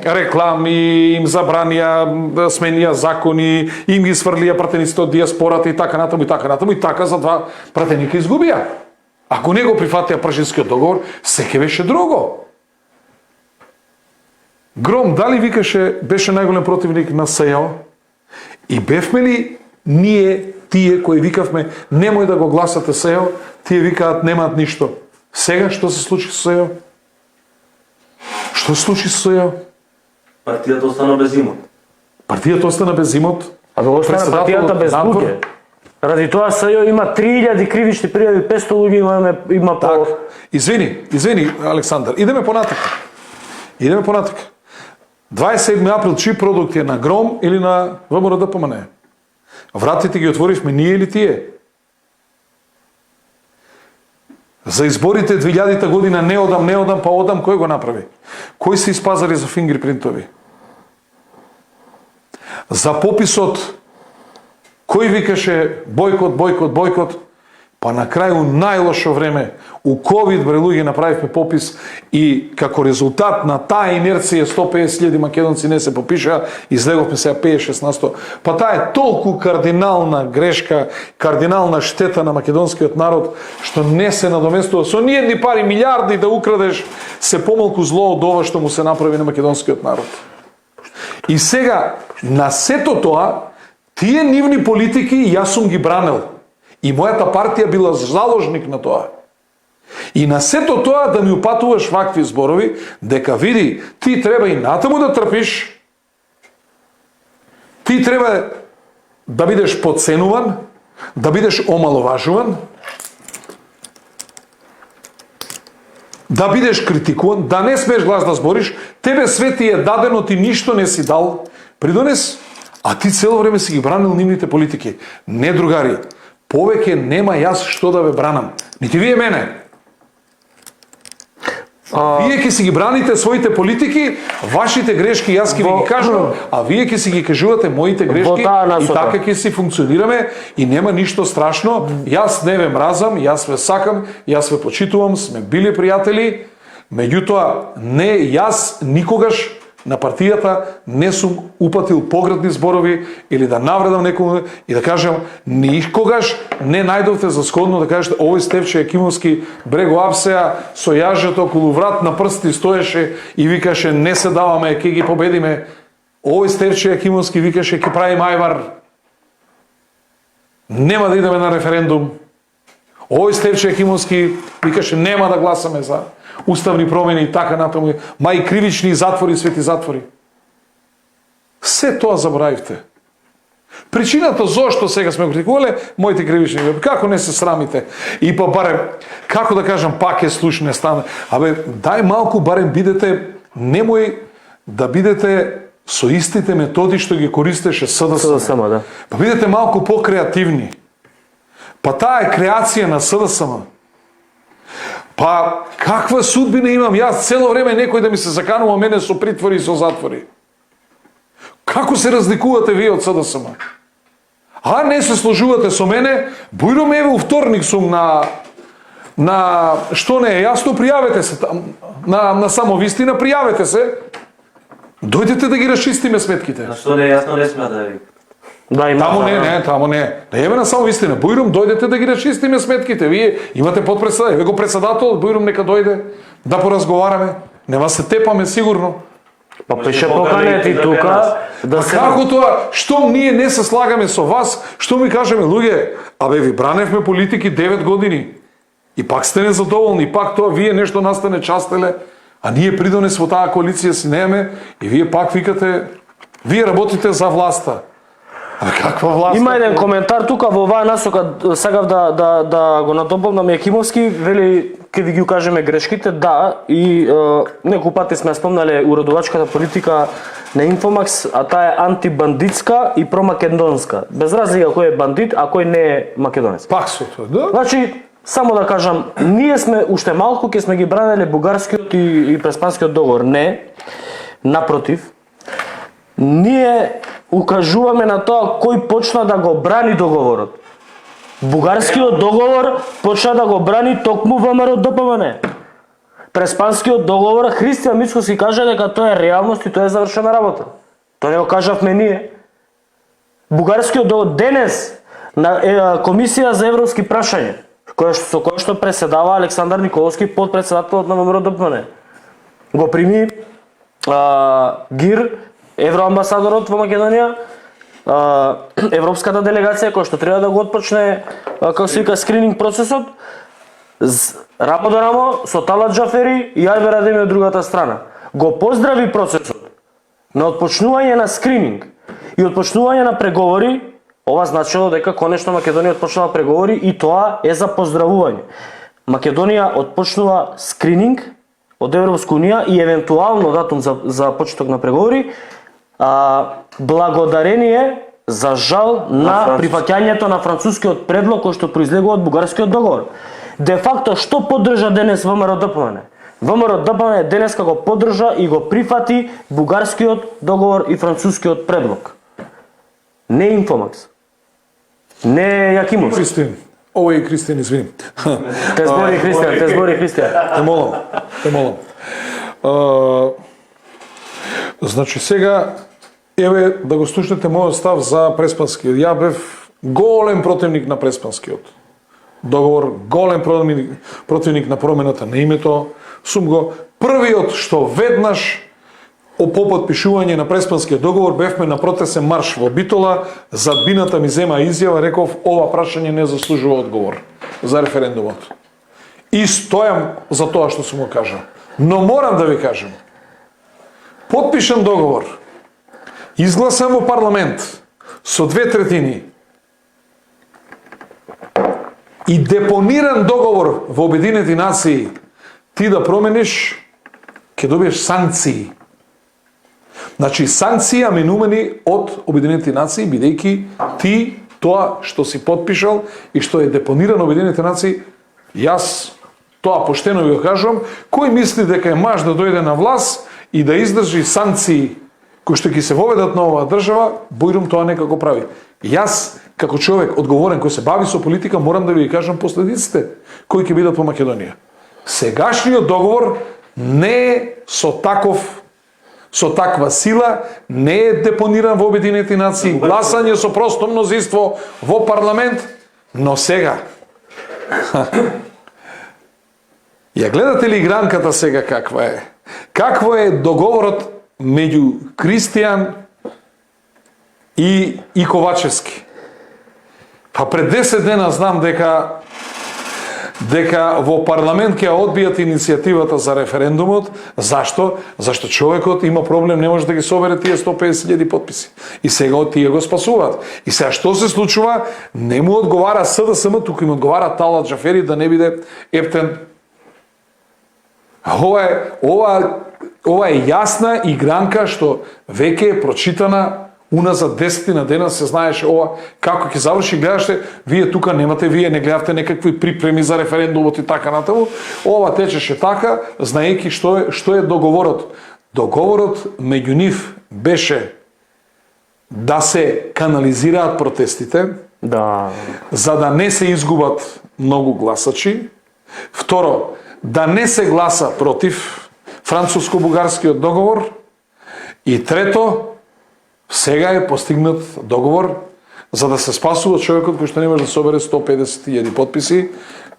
[SPEAKER 2] реклами, им забранија да сменија закони, им ги сврлија пратениците од диаспората и така натаму и така натаму и така за два пратеника изгубија. Ако не го прифатија пржинскиот договор, секе беше друго. Гром дали викаше беше најголем противник на СЈО и бевме ли ние тие кои викавме немој да го гласате СЈО, тие викаат немаат ништо. Сега што се случи со СЈО? Што се случи со СЈО?
[SPEAKER 3] Партијата остана без имот.
[SPEAKER 2] Партијата остана без имот.
[SPEAKER 1] Абе остана партијата без луѓе. Ради тоа СЈО има 3000 кривични пријави, 500 луѓе има по...
[SPEAKER 2] Так, извини, Александар, идеме понатак. 27 април, чии продукт е на Гром или на ВМРО ДПМНЕ? Вратите ги отворивме ние или тие? За изборите 2000 година не одам, па одам, кој го направи? Кој се испазари за фингерпринтови? За пописот, кој викаше бойкот, па на крају најлошо време, у ковид бре луѓе направивме попис и како резултат на таа инерција 150.000 македонци не се попишаа, излеговме сега 56%. Па таа е толку кардинална грешка, кардинална штета на македонскиот народ, што не се надоместува со ниедни пари, милиарди да украдеш, се помалку зло од ова што му се направи на македонскиот народ. И сега, на сето тоа, тие нивни политики јас сум ги бранел. И мојата партија била заложник на тоа. И на сето тоа да ми упатуваш вакви зборови, дека види, ти треба и натаму да трпиш, ти треба да бидеш подценуван, да бидеш омаловажуван, да бидеш критикуван, да не смееш глас да збориш, тебе све ти е дадено, ти ништо не си дал, придонес, а ти цело време си ги бранил нивните политики. Не, другари, повеќе нема јас што да ве бранам. Нити вие мене. Вие ќе си ги браните своите политики, вашите грешки јас ќе ви ги кажувам, а вие ќе си ги кажувате моите грешки и така ќе си функционираме и нема ништо страшно. Јас не ве мразам, јас ве сакам, јас ве почитувам, сме били пријатели, меѓутоа не јас никогаш на партијата не сум упатил погретни зборови или да навредам некој и да кажам никогаш не најдовте за сходно да кажете овој Стефчо Јакимовски бре го апсеа со јажето околу врат на прсти стоеше и викаше не се даваме, ќе ги победиме. Овој Стефчо Јакимовски викаше ќе правим ајвар. Нема да идеме на референдум. Овој Стефчо Јакимовски викаше нема да гласаме за уставни промени и така натаму, мај кривични затвори, свети затвори. Се тоа заборавивте. Причината зошто сега сме критикувале моите кривични, како не се срамите? И па барем, како да кажам, пак е слушне стана. Абе, дај малку барем бидете, немој да бидете со истите методи што ги користеше СДСМ.
[SPEAKER 1] Да.
[SPEAKER 2] Па бидете малку покреативни. Па таа е креација на СДСМ. Па каква судбина имам јас цело време некој да ми се заканува мене со притвори и со затвори? Како се разликувате вие од СДСМ? А не се сложувате со мене, бујром еве у вторник сум на на што не е јасно, пријавете се на самовистина, пријавете се. Дојдете да ги расчистиме сметките.
[SPEAKER 3] На што не е јасно, не сме да ви.
[SPEAKER 1] Да, има.
[SPEAKER 2] Тамо не. Да еве на самовистина. Бујрум, дојдете да ги расчистиме сметките. Вие имате подпредседател, еве го председателот, Бујрум нека дојде да поразговараме. Нема се тепаме сигурно.
[SPEAKER 1] Па пише поканети тука да се.
[SPEAKER 2] Како тоа, што ние не се слагаме со вас, што ми кажеме, луѓе, абе ви браневме политики 9 години. И пак сте незадоволни, и пак тоа вие нешто нас не частеле, а ние придонес во таа коалиција си нееме и вие пак викате, вие работите за власта. А каква власт?
[SPEAKER 1] Има еден коментар тука во оваа насока, сакав да го надополнам Јакимовски, вели ке ви ги укажеме грешките, да, и неколку пати сме спомнале уредувачката политика на Инфомакс, а таа е антибандитска и промакедонска. Без разлика кој е бандит, а кој не е македонец.
[SPEAKER 2] Пак со тоа, да?
[SPEAKER 1] Значи, само да кажам, ние сме уште малку ке сме ги бранеле бугарскиот и преспанскиот договор. Не, напротив, ние укажуваме на тоа кој почна да го брани договорот. Бугарскиот договор почна да го брани токму ВМРО ДПМН. Преспанскиот договор Христијан Мицкоски кажа дека тоа е реалност и тоа е завршена работа. Тоа не го кажавме ние. Бугарскиот договор денес на Комисија за европски прашања, со која што преседава Александар Николовски, подпредседателот на ВМРО ДПМН. Го прими Гир, евроамбасадорот во Македонија, европската делегација која што треба да го отпочне, како се вика, скрининг процесот, рамо до рамо со Талат Джафери и Ајбер Адеми од другата страна. Го поздрави процесот на отпочнување на скрининг и отпочнување на преговори. Ова значило дека конечно Македонија отпочнала преговори и тоа е за поздравување. Македонија отпочнува скрининг од Европска унија и евентуално датум за почеток на преговори, благодарение за жал на прифаќањето на францускиот предлог кој што произлегува од бугарскиот договор. Де факто што поддржа денес ВМРО ДПМН? ВМРО ДПМН денеска го поддржа и го прифати бугарскиот договор и францускиот предлог. Не Инфомакс. Не Јакимов.
[SPEAKER 2] Кристин. Ова е Кристин, извини.
[SPEAKER 1] Те збори Христијан.
[SPEAKER 2] Те молам. Значи сега, еве да го слушнете мојот став за Преспанскиот. Ја бев голем противник на Преспанскиот договор, голем противник на промената на името. Сум го првиот што веднаш по потпишување на Преспанскиот договор бевме на протесен марш во Битола, за адбината ми зема изјава, реков ова прашање не заслужува одговор за референдумот. И стојам за тоа што сум го кажал. Но морам да ви кажам, потпишан договор, изгласан во парламент со 2/3 и депониран договор во Обединети нации, ти да промениш, ќе добиеш санкции. Значи, санкции аменумени од Обединети нации, бидејќи ти тоа што си потпишал и што е депонирано Обединети нации, јас тоа поштено ви го кажувам, кој мисли дека е маж да дојде на власт и да издржи санкции кои што ќе се воведат на оваа држава, Бујрум тоа нека го прави. Јас, како човек одговорен кој се бави со политика, морам да ви кажам последиците кои ќе бидат по Македонија. Сегашниот договор не е со таква сила, не е депониран во Обединети нации, гласање со просто мнозинство во парламент, но сега ја гледате ли игранката сега каква е? Какво е договорот меѓу Кристијан и Ковачевски? Па пред 10 дена знам дека во парламент ќе одбијат иницијативата за референдумот. Зашто? Зашто човекот има проблем, не може да ги собере тие 150.000 потписи. И сега тие го спасуваат. И сега што се случува? Не му одговара СДСМ, туку им одговара Талат Джафери да не биде ептен. Ова е јасна игранка што веќе е прочитана. Уназад 10 дена се знаеше ова како ќе заврши, гледаше, вие тука немате, вие не гледавте некакви припреми за референдумот и така натаму. Ова течеше така, знаејќи што е договорот. Договорот меѓу нив беше да се канализираат протестите,
[SPEAKER 1] Да.
[SPEAKER 2] за да не се изгубат многу гласачи, Второ, да не се гласа против француско-бугарскиот договор. И трето, сега е постигнат договор за да се спасува човекот кој што не може да собере 150.000 подписи,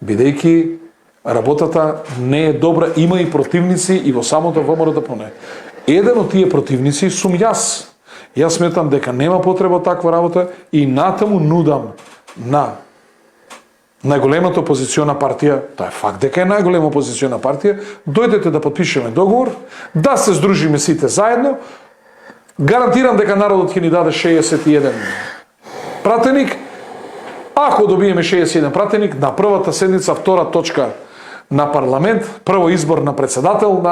[SPEAKER 2] бидејќи работата не е добра, има и противници и во самото ВМРО-ДПМНЕ. Еден од тие противници сум јас. Јас сметам дека нема потреба таква работа и натаму нудам на најголемата опозициона партија, тоа е факт дека е најголема опозициона партија, дојдете да подпишеме договор, да се здружиме сите заедно, гарантирам дека народот ќе ни даде 61 пратеник, ако добиеме 61 пратеник, на првата седница, втора точка на парламент, прво избор на председател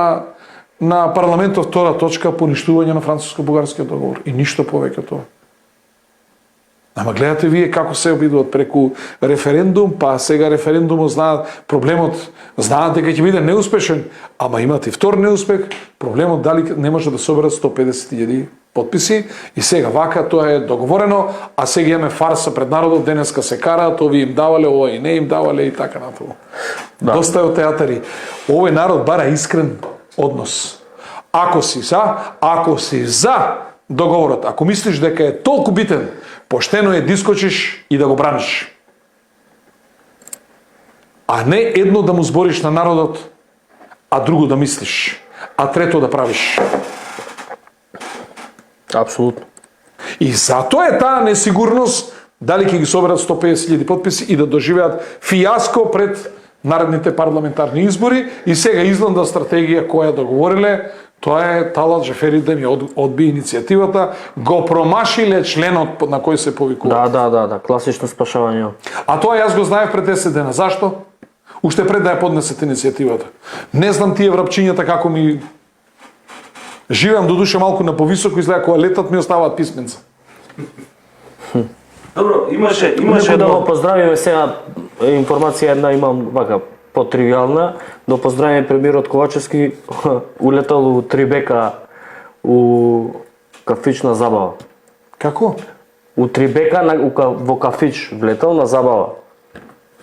[SPEAKER 2] на парламентот, втора точка поништување на француско-бугарскиот договор. И ништо повеќе тоа. Ама гледате вие како се обидуваат преку референдум, па сега референдумот знаат, проблемот знаат дека ќе биде неуспешен, ама имат и втор неуспех, проблемот дали не може да соберат 150.000 подписи и сега вака тоа е договорено, а сега имаме фарса пред народот, денеска се караат, ови им давале, ова и не им давале и така натаму. Да. Доста е од театари. Овој народ бара искрен однос. Ако си за договорот, ако мислиш дека е толку битен, поштено е дискочиш и да го браниш. А не едно да му збориш на народот, а друго да мислиш, а трето да правиш.
[SPEAKER 1] Апсолутно.
[SPEAKER 2] И затоа е таа несигурност дали ќе ги соберат 150.000 подписи и да доживеат фијаско пред наредните парламентарни избори и сега изланда стратегија која договориле, тоа е Талат Джафери да ми одби иницијативата, го промашиле членот на кој се повикува.
[SPEAKER 1] Да, класично спашавање.
[SPEAKER 2] А тоа јас го знаев пред 10 дена. Зашто? Уште пред да ја поднесете иницијативата. Не знам тие врапчињата како ми живеам до душа малку на повисоко, изгледа кога летат ми оставаат писменца.
[SPEAKER 3] Добро, имаше
[SPEAKER 1] да го поздравиме сега, информација една имам вака потривијална, да поздравиме премиерот Ковачевски, улетал у Трибека у кафич на забава.
[SPEAKER 2] Како?
[SPEAKER 1] У Трибека во кафич влетал на забава.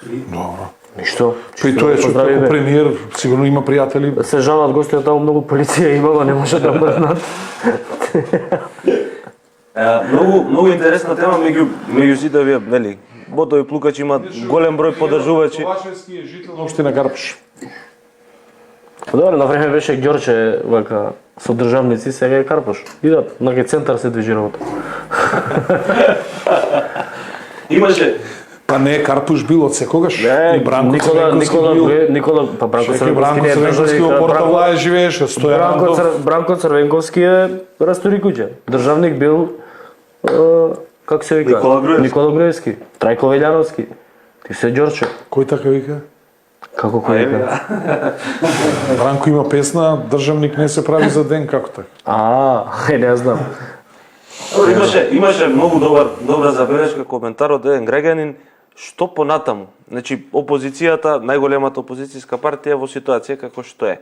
[SPEAKER 2] Добро.
[SPEAKER 1] Ништо.
[SPEAKER 2] Тој е како премиер, сигурно има пријатели.
[SPEAKER 1] Се жалат гостите, таму многу полиција имала, не може да мрднат.
[SPEAKER 3] Многу интересна тема меѓу сите вие, нели? Ботови Плукач има голем број поддржувачи.
[SPEAKER 2] Ковачевски е жител на општина Карпиш.
[SPEAKER 1] Добре, на време беше Ѓорче, вака, со државници, сега е Карпаш. Идат, на ке центар се движи работа.
[SPEAKER 3] Имаше
[SPEAKER 2] Па не е Карпуш бил од секогаш.
[SPEAKER 1] Не,
[SPEAKER 2] И Бранко
[SPEAKER 1] Никола, па Бранко
[SPEAKER 2] Црвенковски не е
[SPEAKER 1] Црвенковски
[SPEAKER 2] во Порталаја живееше, Стојан Андов.
[SPEAKER 1] Бранко Црвенковски е Расторикуџа. Државник бил како се вика? Никола Груевски. Трајко Велјановски. Ти се Ѓорче.
[SPEAKER 2] Кој така вика?
[SPEAKER 1] Како кој вика?
[SPEAKER 2] Бранко има песна, државник не се прави за ден, како така?
[SPEAKER 1] Не знам.
[SPEAKER 3] Имаше многу добра забелешка, коментар од еден граѓанин, што понатаму. Значи, опозицијата, најголемата опозицијска партија во ситуација како што е.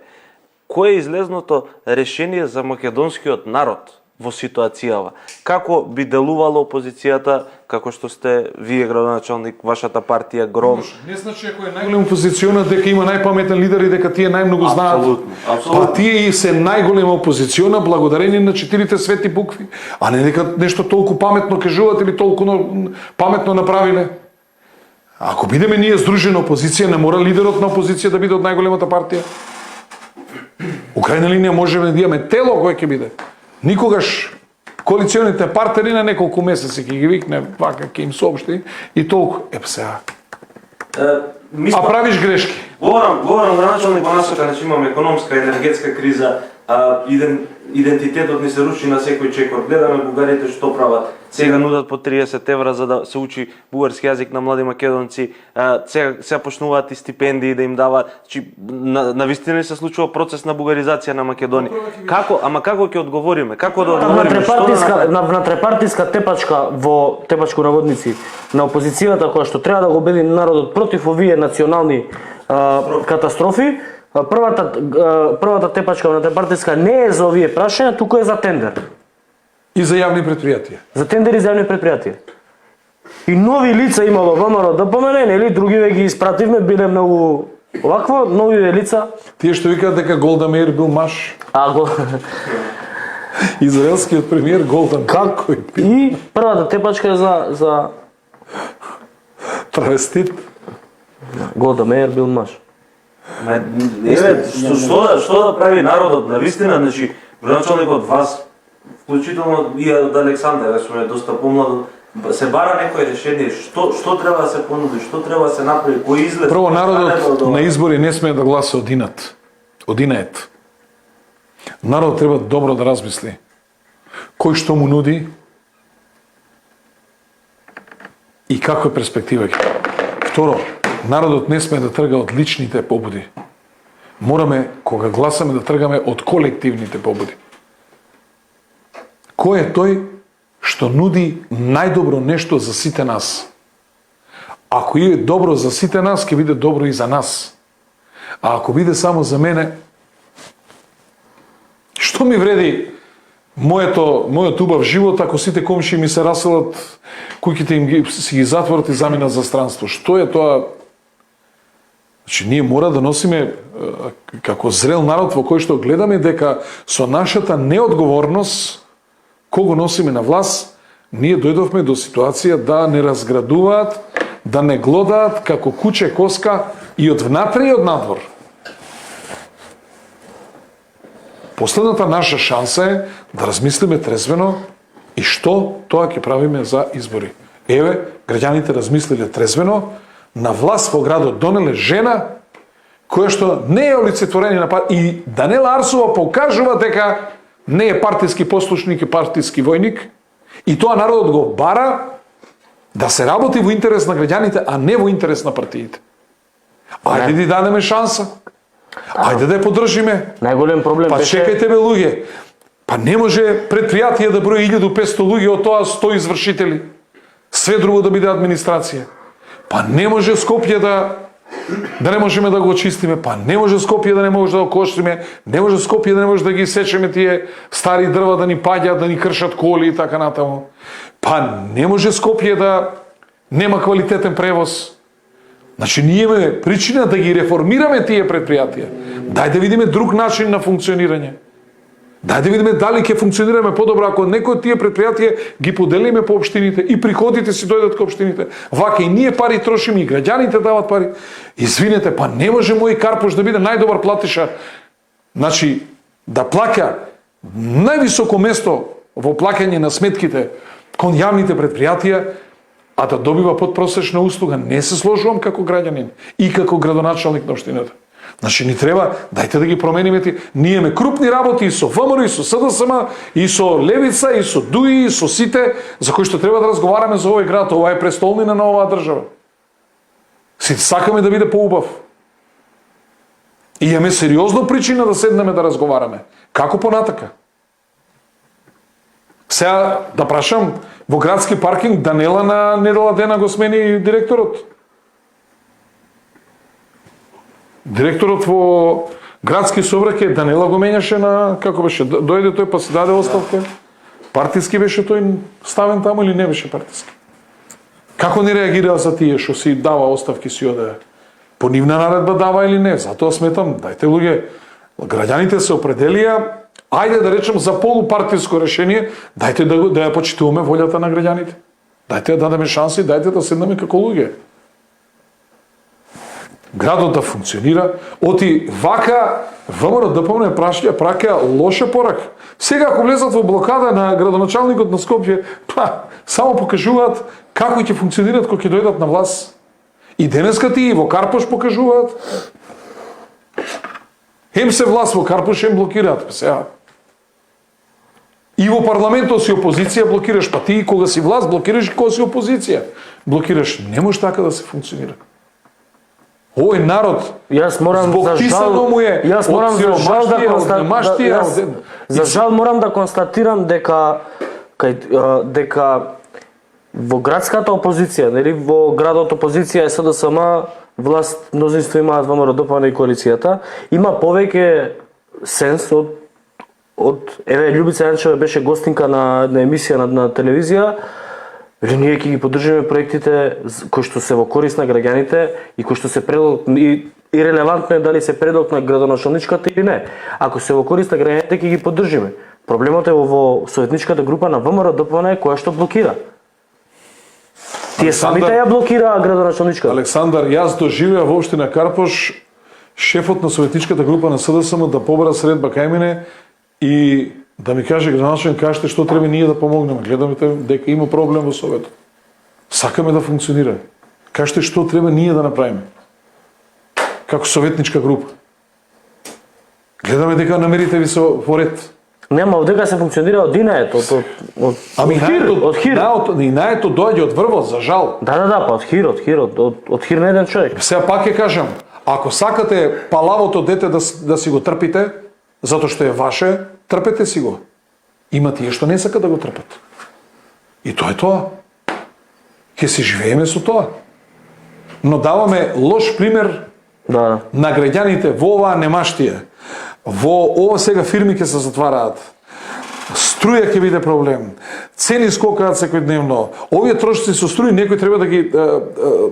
[SPEAKER 3] Кој е излезното решение за македонскиот народ во ситуацијава? Како би делувала опозицијата, како што сте вие градоначалник, вашата партија Гром?
[SPEAKER 2] Не значи ако е најголем опозиционер дека има најпаметен лидер и дека тие најмногу знаат.
[SPEAKER 3] Апсолутно.
[SPEAKER 2] Па тие и се најголема опозициона благодарение на 4 свети букви, а не дека нешто толку паметно кажуваат или толку паметно направиле. Ако бидеме ние здружена опозиција, не мора лидерот на опозиција да биде од најголемата партија. У крајна линија можеме да имаме тело кој ќе биде. Никогаш коалиционите партнери на неколку месеци ќе ги викне, вака ќе им соопшти и толку. Сега. А правиш грешки.
[SPEAKER 3] Говорам граначалник во насока, значи имаме економска, енергетска криза, идентитетот ни се руши на секој чекор. Гледаме бугарите што прават. Сега нудат по 30 евра за да се учи бугарски јазик на млади македонци. Сега почнуваат и стипендии да им даваат. Значи на вистина се случува процес на бугаризација на Македонија. Како ќе одговориме? Како да одговориме?
[SPEAKER 1] На трепартиска тепачка во тепачко наводници на опозицијата која што треба да го обеди народот против овие национални катастрофи, првата тепачка на трепартиска не е за овие прашања, туку е за тендер.
[SPEAKER 2] И за јавни предпријатија.
[SPEAKER 1] За тендери за јавни предпријатија. И нови лица имало ВМРО да помене, нели, други ги испративме, биле многу Овакво нови лица,
[SPEAKER 2] Тие што викаат дека Голда Меир бил маж, израелскиот премиер Голда Меир,
[SPEAKER 1] Как?
[SPEAKER 2] кој бил
[SPEAKER 1] И првата тепачка е за
[SPEAKER 2] травестит.
[SPEAKER 1] Голда Меир бил маж.
[SPEAKER 3] Еве, што да прави народот, на вистина, значи, градоначалникот вас, вклучително и од Александар, што е доста помладо, се бара некој решение, што треба да се понуди, што треба да се направи, кој излез.
[SPEAKER 2] Прво,
[SPEAKER 3] кој
[SPEAKER 2] народот
[SPEAKER 3] стане
[SPEAKER 2] на избори не смее да гласа одинает. Народот треба добро да размисли кој што му нуди и каква е перспектива ќе. Второ, народот не смее да трга од личните побуди. Мораме, кога гласаме, да тргаме од колективните побуди. Кој е тој што нуди најдобро нешто за сите нас? Ако е добро за сите нас, ќе биде добро и за нас. А ако биде само за мене, што ми вреди мојот убав живот ако сите комши ми се раселат, куќите им си ги затворат и заминат за странство? Што е тоа? Значи, ние мора да носиме како зрел народ во кој што гледаме дека со нашата неодговорност, кого носиме на власт, ние дојдовме до ситуација да не разградуваат, да не глодаат како куче коска и од внатре и од надвор. Последната наша шанса е да размислиме трезвено и што тоа ќе правиме за избори. Еве, граѓаните размислиле трезвено, на власт во градот донеле жена која што не е олицетворение на и Данела Арсова покажува дека не е партиски послушник и партиски војник и тоа народот го бара да се работи во интерес на граѓаните, а не во интерес на партиите. Ајде да дадеме шанса. Ајде да ја поддржиме.
[SPEAKER 1] Најголем проблем
[SPEAKER 2] Па
[SPEAKER 1] беше...
[SPEAKER 2] чекајте бе луѓе. Па не може предпријатие да брои 1500 луѓе, од тоа 100 извршители. Све друго да биде администрација. Па не може Скопје да не можеме да го очистиме, па не може Скопје да не може да го кошриме, не може Скопје да не може да ги сечеме тие стари дрва да ни паѓаат, да ни кршат коли и така натаму. Па не може Скопје да нема квалитетен превоз. Значи ние имаме причина да ги реформираме тие предпријатија. Дај да видиме друг начин на функционирање. Дај да видиме дали ќе функционираме подобро ако некои од тие предпријатија ги поделиме по општините и приходите си дојдат кон општините. Вака и ние пари трошиме и граѓаните дават пари. Извинете, па не може мој Карпуш да биде најдобар платиша. Значи да плаќа највисоко место во плаќање на сметките кон јавните предпријатија, а да добива подпросечна услуга. Не се сложувам како граѓанин и како градоначалник на општината. Значи ни треба, дајте да ги промениме ти. Ние имаме крупни работи и со ВМРО, и со СДСМ, и со Левица, и со ДУИ, и со сите, за кои што треба да разговараме за овој град. Ова е престолнина на оваа држава. Сите сакаме да биде поубав. И имаме сериозно причина да седнеме да разговараме. Како понатака? Сега да прашам, во градски паркинг Данела на недела дена го смени директорот. Директорот во градски сообраќај Данела го менјаше на, како беше, дојде тој па се даде оставка. Партиски беше тој ставен таму или не беше партиски? Како не реагираа за тие што си дава оставки, си оде? По нивна наредба дава или не? Затоа сметам, дајте луѓе, граѓаните се определија, ајде да речем за полупартиско решение, дајте да ја почитуваме волјата на граѓаните. Дајте да дадеме шанси, дајте да седнеме како луѓе. Градот да функционира, оти вака ВМРО ДПМН праќа лоша порака. Сега ако влезат во блокада на градоначалникот на Скопје, па само покажуваат како ќе функционират кога ќе дојдат на власт. И денеска ти и во Карпуш покажуваат. Хем се власт во Карпуш, хем блокираат. Сега. И во парламентот си опозиција блокираш, па ти кога си власт блокираш и кога си опозиција блокираш. Не може така да се функционира. Овој народ,
[SPEAKER 1] Јас морам
[SPEAKER 2] због писано му е,
[SPEAKER 1] јас морам за жал морам да констатирам дека во градската опозиција, нели во градот опозиција е СДСМ, власт мнозинство имаат ВМРО ДПМН и коалицијата, има повеќе сенс од еве Љубица Јанчева беше гостинка на емисија на телевизија. Ние ќе ги поддржиме проектите кои што се во корист на граѓаните и кои што се ирелевантно е дали се предлог на градоначалничката или не. Ако се во корист на граѓаните ќе ги поддржиме. Проблемот е во советничката група на ВМРО ДПМН која што блокира. Тие самите ја блокираа градоначалничката.
[SPEAKER 2] Александар, јас доживеа во општина Карпош шефот на советничката група на СДСМ да побара средба кај мене и да ми каже градоначалник, кажете што треба ние да помогнеме. Гледаме дека има проблем во советот. Сакаме да функционира. Кажете што треба ние да направиме. Како советничка група. Гледаме дека намерите ви се во ред.
[SPEAKER 1] Нема, одека се функционира од Динаето, од Хир.
[SPEAKER 2] Динаето доаѓа од Врвоз, за жал.
[SPEAKER 1] Да, па од Хир, од Хир на еден човек.
[SPEAKER 2] Сега пак ќе кажам, ако сакате палавото дете да си го трпите, затоа што е ваше, трпете си го. Има тие што не сакат да го трпат. И тоа е тоа. Ќе си живееме со тоа. Но даваме лош пример на граѓаните во оваа немаштија. Во ова сега фирми ќе се затвараат. Струја ќе биде проблем. Цени скокаат секојдневно. Овие трошоци со струја некој треба да ги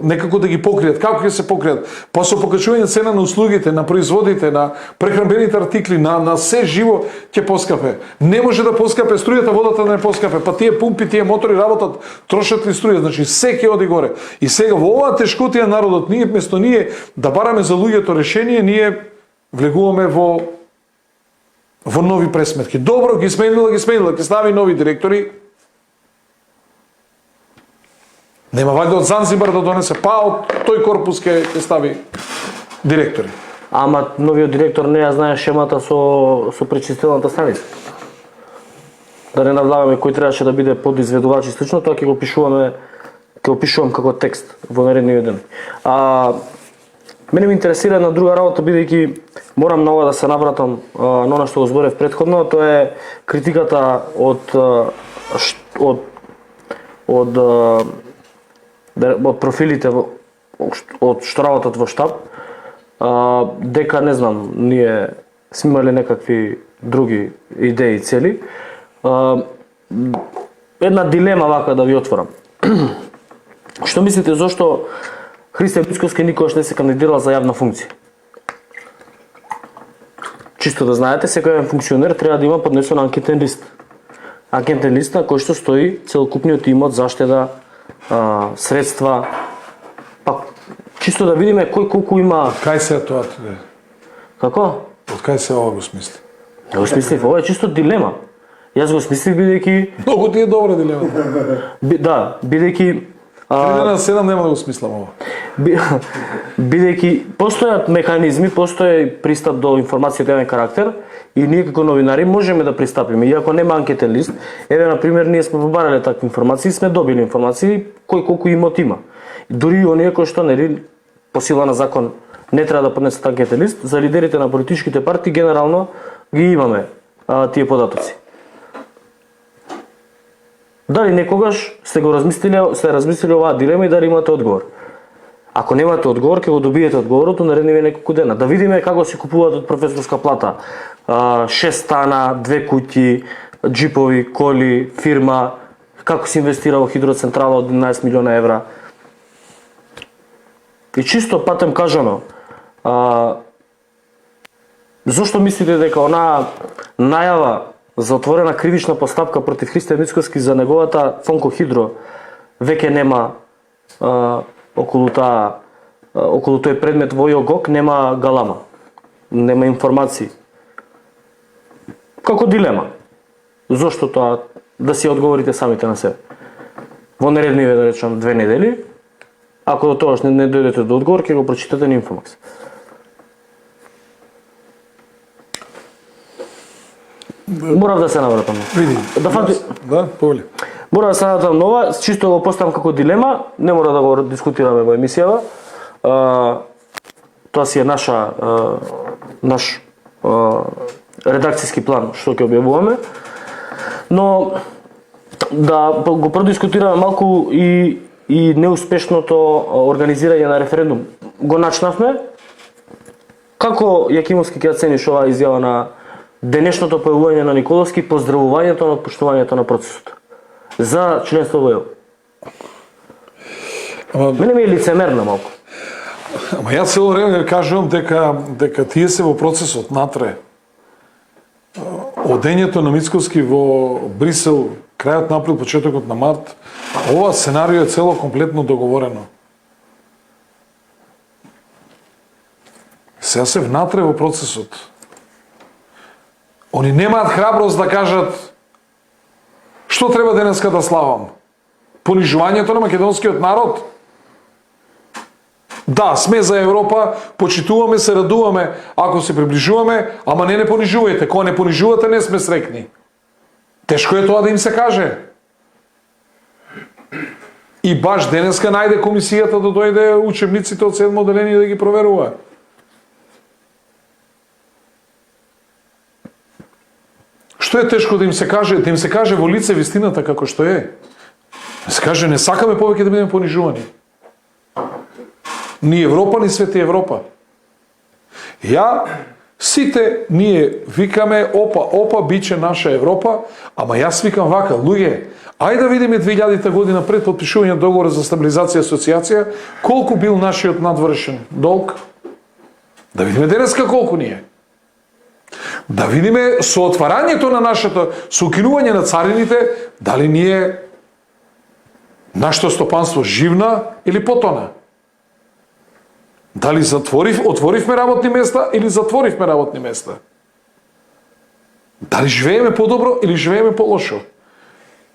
[SPEAKER 2] некако да ги покријат. Како ќе се покријат? Па со покачување цена на услугите, на производите, на прехранбените артикли, на се живо ќе поскапе. Не може да поскапе струјата, водата да не поскапе. Па тие пумпи, тие мотори работат, трошат ли струја, значи се ќе оди горе. И сега во оваа тешкотија народот, ние вместо ние да бараме за луѓето решение, ние влегуваме во нови пресметки. Добро, ги сменила, ќе стави нови директори. Нема вајде од Занзибар да донесе, па од тој корпус ќе стави директори.
[SPEAKER 1] Ама новиот директор не ја знае шемата со пречистилната станица. Да не навлагаме кој требаше да биде подизведувач и слично, тоа ќе го пишувам како текст во наредниот ден. Мене ме интересира една друга работа, бидејќи морам на ова да се навратам на она што го зборев претходно, тоа е критиката од профилите од што работат во штаб, дека не знам, ние сме имале некакви други идеи и цели. Една дилема вака да ви отворам. Што мислите зошто Христијан Мицкоски никогаш не се кандидирал за јавна функција? Чисто да знаете, секој функционер треба да има поднесен анкетен лист. Анкетен лист на кој што стои целокупниот имот, заштеда, средства. Па чисто да видиме кој колку има.
[SPEAKER 2] Кај се тоа?
[SPEAKER 1] Како?
[SPEAKER 2] Од кај се ова го смисли?
[SPEAKER 1] Го смислив, ова е чисто дилема. Јас го смислив бидејќи
[SPEAKER 2] многу ти е добра дилемата.
[SPEAKER 1] Да, бидејќи
[SPEAKER 2] 3 на 7 нема да го смислам ова.
[SPEAKER 1] Бидејќи постојат механизми, постои пристап до информација од еден карактер и ние како новинари можеме да пристапиме. Иако нема анкетен лист, еве на пример ние сме побарале такви информации, сме добили информации кој колку имот има. Дури и оние кои што нели по сила на закон не треба да поднесат анкетен лист, за лидерите на политичките партии генерално ги имаме тие податоци. Дали некогаш сте размислили оваа дилема и дали имате одговор? Ако немате одговор, ќе го добиете одговорот на наредниве неколку дена. Да видиме како се купуваат од професорска плата 6 стана, 2 куќи, джипови, коли, фирма, како се инвестира во хидроцентрала од 11 милиона евра. И чисто патем кажано, зошто мислите дека онаа најава за отворена кривична постапка против Христијан Мицкоски за неговата Фонко-хидро веќе нема околу тој предмет во ОГОК нема галама, нема информации. Како дилема? Зошто тоа? Да си одговорите самите на себе. Во наредниве, да речам, 2 недели, ако до тогаш не дојдете до одговор, ќе го прочитате на Инфомакс. Морав да се навратам.
[SPEAKER 2] Види. Да, повели.
[SPEAKER 1] Мора да се навратам нова, чисто го поставам како дилема, не мора да го дискутираме во емисијава. Тоа си е наш редакцијски план што ќе објавуваме. Но да го продискутираме малку и неуспешното организирање на референдум. Го начнавме. Како Јакимовски ќе оцениш оваа изјава на денешното појавување на Николовски, поздравувањето на отпуштувањето на процесот за членство во ЕУ? Мене ми е лицемерно малку.
[SPEAKER 2] Ама јас цело време кажувам дека тие се во процесот натре. Одењето на Мицкоски во Брисел, крајот на април, почетокот на март, ова сценарио е цело комплетно договорено. Сега се внатре во процесот. Они немаат храброст да кажат што треба денеска да славам. Понижувањето на македонскиот народ. Да, сме за Европа, почитуваме се, радуваме, ако се приближуваме, ама не понижувајте. Кога не понижувате, не сме срекни. Тешко е тоа да им се каже. И баш денеска најде комисијата да дојде учебниците од 7 одделение да ги проверува. Што е тешко да им се каже? Да им се каже во лице вистината како што е. Да се каже, не сакаме повеќе да бидеме понижувани. Ни Европа, ни света Европа. Сите ние викаме, опа, биче наша Европа, ама јас викам вака, луѓе, ајде да видиме 2000 година пред подпишување на договор за стабилизација и асоциација, колку бил нашиот надвршен долг? Да видиме денеска колку ни е. Да видиме со отварањето на нашето, со укинување на царините, дали ние нашето стопанство живна или потона? Дали отворивме работни места или затворивме работни места? Дали живееме подобро или живееме полошо?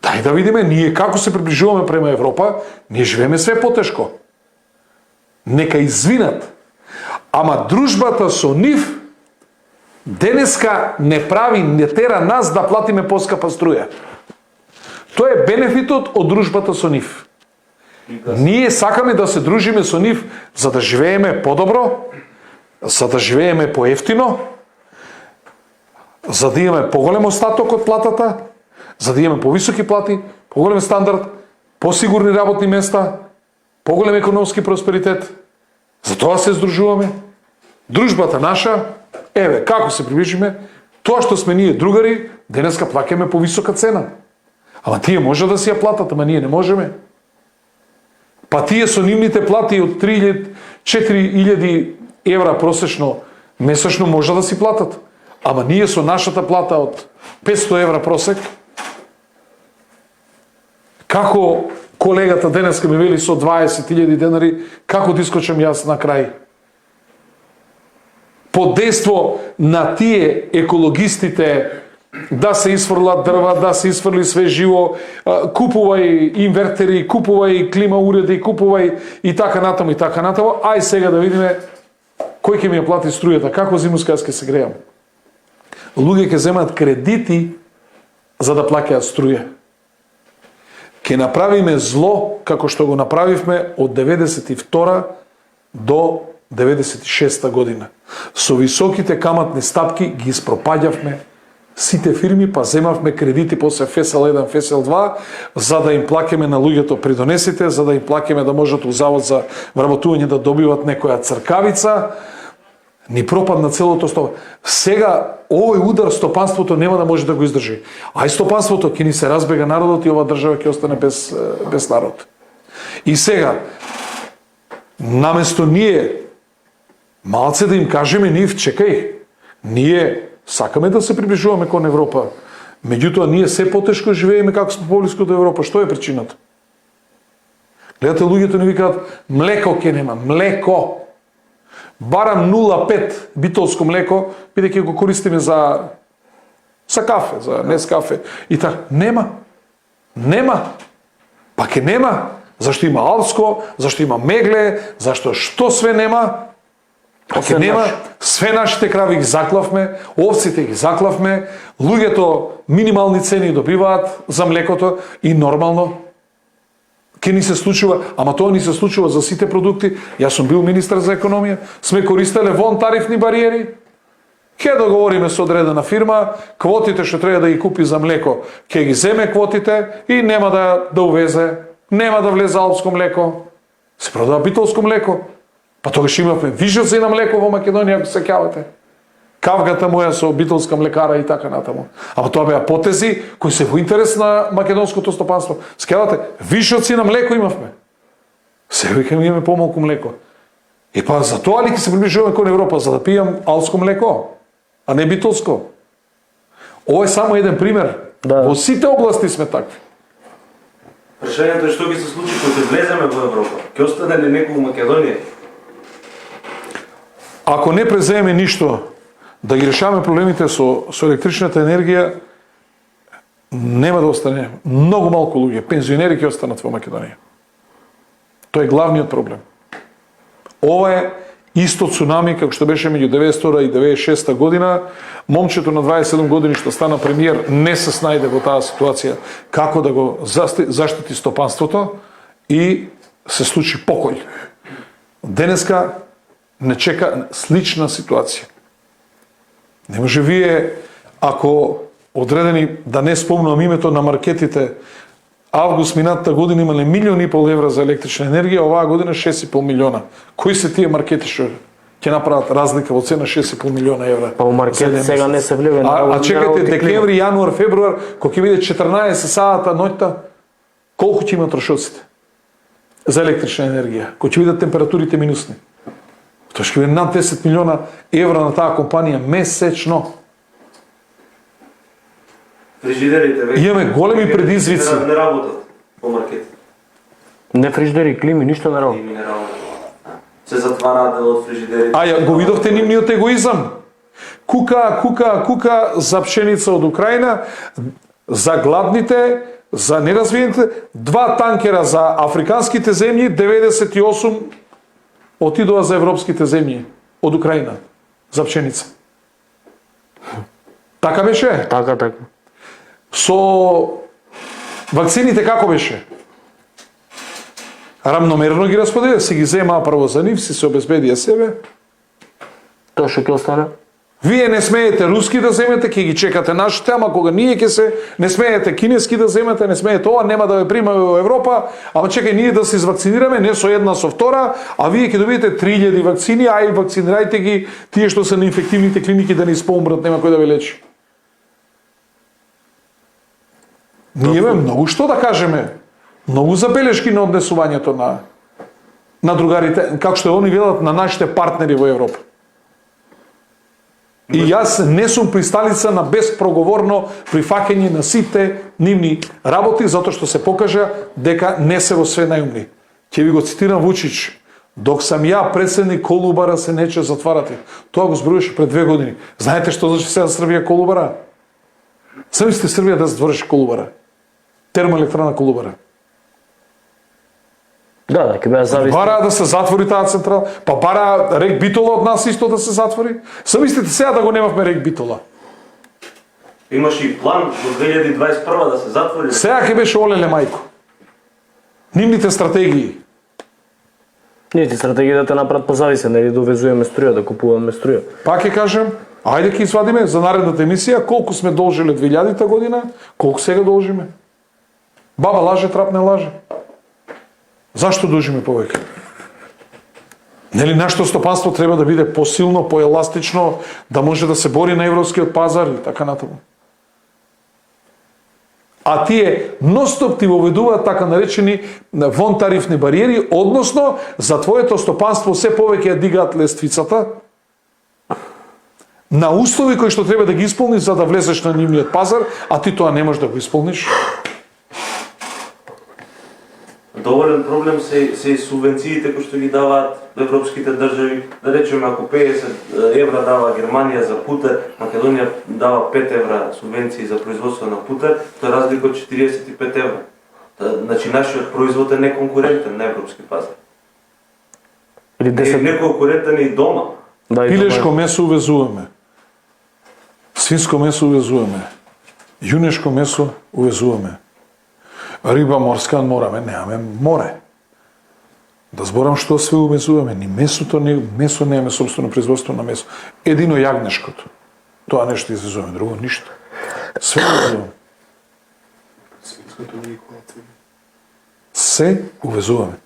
[SPEAKER 2] Дај да видиме ние како се приближуваме према Европа, ние живееме све потешко. Нека извинат. Ама дружбата со нив денеска не тера нас да платиме поскапа струја. Тоа е бенефитот од дружбата со нив. Ние сакаме да се дружиме со нив за да живееме подобро, за да живееме поевтино, за да имаме поголем остаток од платата, за да имаме повисоки плати, поголем стандард, посигурни работни места, поголем економски просперитет. За тоа се здружуваме. Дружбата наша, како се приближиме, тоа што сме ние другари, денеска плаќаме повисока цена. Ама тие може да си ја платат, ама ние не можеме. Па тие со нивните плати од 3.000-4.000 евра просечно месечно може да си платат. Ама ние со нашата плата од 500 евра просек, како колегата денеска ми вели со 20.000 денари, како да искочам јас на крај? Под дејство на тие екологистите да се изфрлат дрва, да се изфрли све живо, купувај инвертери, купувај клима уреди, купувај и така натаму и така натаму. Ај сега да видиме кој ќе ми ја плати струјата, како зимуска јас ќе се греам. Луѓе ќе земат кредити за да плаќаат струја. Ќе направиме зло како што го направивме од 92 до 96 година. Со високите каматни стапки ги испропаѓавме сите фирми, па земавме кредити после ФСЛ 1, ФСЛ 2, за да им плакеме на луѓето придонесите, за да им плакеме да можат у завод за вработување да добиват некоја цркавица. Ни пропадна целото стопанство. Сега овој удар стопанството нема да може да го издржи. Ај стопанството ќе ни се разбега народот и ова држава ќе остане без народ. И сега наместо ние малце да им кажеме нив, чекај, ние сакаме да се приближуваме кон Европа. Меѓутоа, ние се потешко живееме како сме поблиску до Европа. Што е причината? Гледате, луѓето ни викаат, млеко ќе нема. Млеко. Барам 0,5 битолско млеко, бидејќи го користиме за кафе, за Нескафе. И така, нема. Па ќе нема. Зашто има алпско, зашто има мегле, зашто што све нема. Ако нема, све нашите крави ги заклавме, овците ги заклавме, луѓето минимални цени добиваат за млекото и нормално ќе ни се случува, ама тоа ни се случува за сите продукти. Јас сум бил министар за економија, сме користеле вон тарифни бариери, ќе договориме со одредена фирма, квотите што треба да ги купи за млеко, ќе ги земе квотите и нема да увезе, нема да влезе алпско млеко, се продава битолско млеко. Па тогаш имавме вижоци на млеко во Македонија, ако се сеќавате. Кавгата моја со битолска млекара и така натаму. Ама тоа беа потези кои се во интерес на македонското стопанство. Сеќавате, вишоци на млеко имавме. Сега викаме имаме помалку млеко. Па за тоа ли ќе се приближуваме кон Европа, за да пијам алско млеко, а не битолско? Ова е само еден пример.
[SPEAKER 1] Да.
[SPEAKER 2] Во сите области сме такви.
[SPEAKER 3] Прашањето е што ќе се случи кога ќе влеземе во Европа? Ќе остане ли некој во Македонија?
[SPEAKER 2] Ако не преземеме ништо да ги решаваме проблемите со електричната енергија, нема да остане многу малку луѓе, пензионери ќе останат во Македонија. Тоа е главниот проблем. Ова е исто цунами како што беше меѓу 1900 и 96 година. Момчето на 27 години што стана премиер не се снајде во таа ситуација како да го заштити стопанството и се случи покој. Денеска не чека слична ситуација. Не може вие, ако одредени, да не спомнувам името на маркетите, август минатата година имале 1,5 милиона евра за електрична енергија, оваа година 6,5 милиона. Кои се тие маркети што ќе направат разлика во цена 6,5 милиона евра?
[SPEAKER 1] Па у маркет сега не се влива.
[SPEAKER 2] А чекайте, декември, јануар, февруар, кога ќе биде 14 саата ноќта, колку ќе има трошоците за електрична енергија? Кога ќе бидат температурите минусни? Тоа ќе биде над 10 милиона евра на таа компанија месечно.
[SPEAKER 3] Фрижидерите веќе
[SPEAKER 2] Имаме големи предизвици.
[SPEAKER 3] Не работат по маркетите.
[SPEAKER 1] Не фриждери, клими, ништо не
[SPEAKER 3] И
[SPEAKER 1] работи.
[SPEAKER 3] минерални. Се затвараат дел од фрижидерите.
[SPEAKER 2] А ја го видовте нивниот егоизам. Кука за пшеница од Украина, за гладните, за неразвиените, 2 танкера за африканските земји, 98 отидоа за европските земји од Украина за пшеница. Така беше?
[SPEAKER 1] Така.
[SPEAKER 2] Со вакцините како беше? Рамномерно ги расподелија, се ги земаа прво за нив, се обезбедија себе.
[SPEAKER 1] Тоа што ќе остане?
[SPEAKER 2] Вие не смеете руски да земете, ќе ги чекате нашите, ама кога ние ќе се, не смеете кинески да земете, не смеете ова, нема да ве примаме во Европа, ама чекај ние да се извакцинираме, не со една, со втора, а вие ќе добиете 3000 вакцини, ај вакцинирајте ги, тие што се на инфективните клиники да не испомрат, нема кој да ве лечи. Ние имаме многу што да кажеме, многу забелешки на однесувањето на другарите, како што они велат на нашите партнери во Европа. И јас не сум присталица на безпроговорно прифаќање на сите нивни работи, затоа што се покажа дека не се во све најумни. Ќе ви го цитирам Вучич. Док сам ја председник Колубара се нече затварате. Тоа го зборуваше пред 2 години. Знаете што значи сега Србија Колубара? Самите Србија да затвореше Колубара. Термоелектрана Колубара.
[SPEAKER 1] Да, ќе беа зависни.
[SPEAKER 2] Бараа да се затвори таа централа, па бараа рек Битола од нас исто да се затвори. Замислите сега да го немавме рек Битола.
[SPEAKER 3] Имаше и план до 2021 да се затвори.
[SPEAKER 2] Сега ќе беше олеле мајко. Нивните стратегии.
[SPEAKER 1] Ние ти стратегија да те направат позависен, да довезуваме струја, да купуваме струја.
[SPEAKER 2] Пак ќе кажем, ајде ќе извадиме за наредната емисија колку сме должеле 2000 година, колку сега должиме. Баба лаже, трап не лаже. Зашто должиме повеќе? Нели нашето стопанство треба да биде посилно, поеластично, да може да се бори на европскиот пазар и така натаму. А тие ностоп ти воведуваат така наречени вонтарифни бариери, односно за твоето стопанство се повеќе ја дигаат лествицата на услови кои што треба да ги исполниш за да влезеш на нивниот пазар, а ти тоа не можеш да го исполниш.
[SPEAKER 3] Доволен проблем се и субвенциите кои што ги даваат европските држави. Да речеме, ако 50 евра дава Германија за путер, Македонија дава 5 евра субвенции за производство на путер, тоа е разлика од 45 евра. Значи, нашиот производ е неконкурентен на европски пазар.
[SPEAKER 1] Или 10.
[SPEAKER 3] Неконкурентен и дома.
[SPEAKER 1] Да, и
[SPEAKER 2] Пилешко
[SPEAKER 1] дома.
[SPEAKER 2] месо увезуваме. Свинско месо увезуваме. Јунешко месо увезуваме. Риба морска мораме, немаме море. Да зборам што све увезуваме, ни месото, месо немаме собствено производство на месо. Едино јагнешкото. Тоа нешто извезуваме, друго ништо. Све увезуваме. Се увезуваме.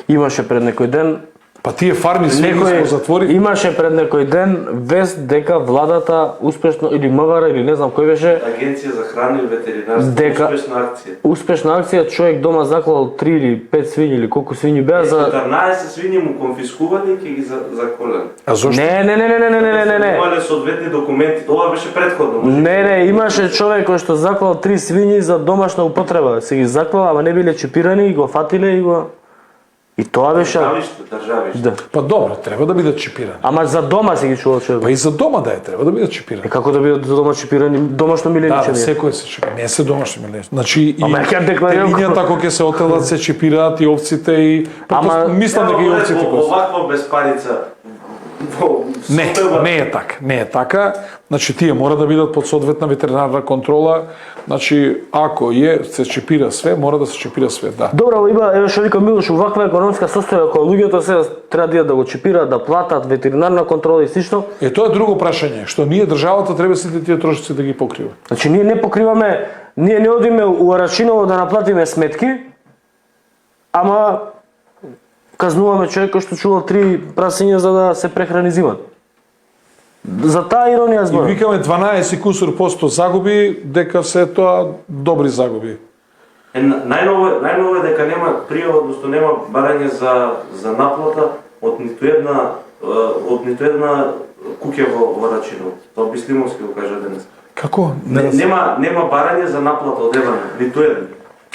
[SPEAKER 1] Имаше пред некој ден
[SPEAKER 2] Па тие фарми све ги
[SPEAKER 1] Некој
[SPEAKER 2] го затвори.
[SPEAKER 1] имаше пред некој ден вест дека владата успешно или МВР или не знам кој беше
[SPEAKER 3] Агенција за храна и ветеринарство,
[SPEAKER 1] Дека-
[SPEAKER 3] успешна акција.
[SPEAKER 1] успешна акција, човек дома заклал 3 или 5 свињи или колку свињи беа за
[SPEAKER 3] 14 свињи му конфискувани и ќе ги заколени.
[SPEAKER 2] А зошто?
[SPEAKER 1] Не.
[SPEAKER 3] Имале соодветни документи, ова беше претходно.
[SPEAKER 1] Не, имаше човек кој што заклал 3 свињи за домашна употреба. Се ги заклал, ама не биле чипирани и го фатиле и го и тоа беше.
[SPEAKER 3] Државиште.
[SPEAKER 1] Да.
[SPEAKER 2] Па добро, треба да бидат чипирани.
[SPEAKER 1] Ама за дома се ги чувал човек.
[SPEAKER 2] Па и за дома да е, треба да бидат чипирани.
[SPEAKER 1] Како да бидат за дома чипирани, домашно
[SPEAKER 2] Да,
[SPEAKER 1] милениче.
[SPEAKER 2] секој се чипира. Не се домашни милени. Значи и
[SPEAKER 1] Ама ќе декларирам
[SPEAKER 2] телињата кога ќе се отелат се чипираат и овците и
[SPEAKER 1] Ама-
[SPEAKER 2] мислам дека и овците кои се.
[SPEAKER 3] Оваква безпарица.
[SPEAKER 2] Не е така. Не е така. Значи тие мора да бидат под соодветна ветеринарна контрола. Значи ако се чипира све, мора да се чипира све, да.
[SPEAKER 1] Добро, има еве што вика Милош, уваква економска состојба кога луѓето се треба да идат да го чипираат, да платат ветеринарна контрола и слично.
[SPEAKER 2] Тоа е друго прашање, што ние државата треба сите тие трошоци да ги покрива.
[SPEAKER 1] Значи ние не покриваме, ние не одиме у Арачиново да наплатиме сметки, ама казнуваме човек кој што чувал 3 прасиња за да се прехрани зимата. За таа иронија
[SPEAKER 2] И
[SPEAKER 1] зборам.
[SPEAKER 2] викаме 12 кусур посто загуби, дека се тоа добри загуби.
[SPEAKER 3] Најново е дека нема пријава, односно нема барање за наплата од ниту една куќа во Рачиново. Тоа Бислимовски го кажа денес.
[SPEAKER 2] Како?
[SPEAKER 3] Нема барање за наплата од еден, ниту еден.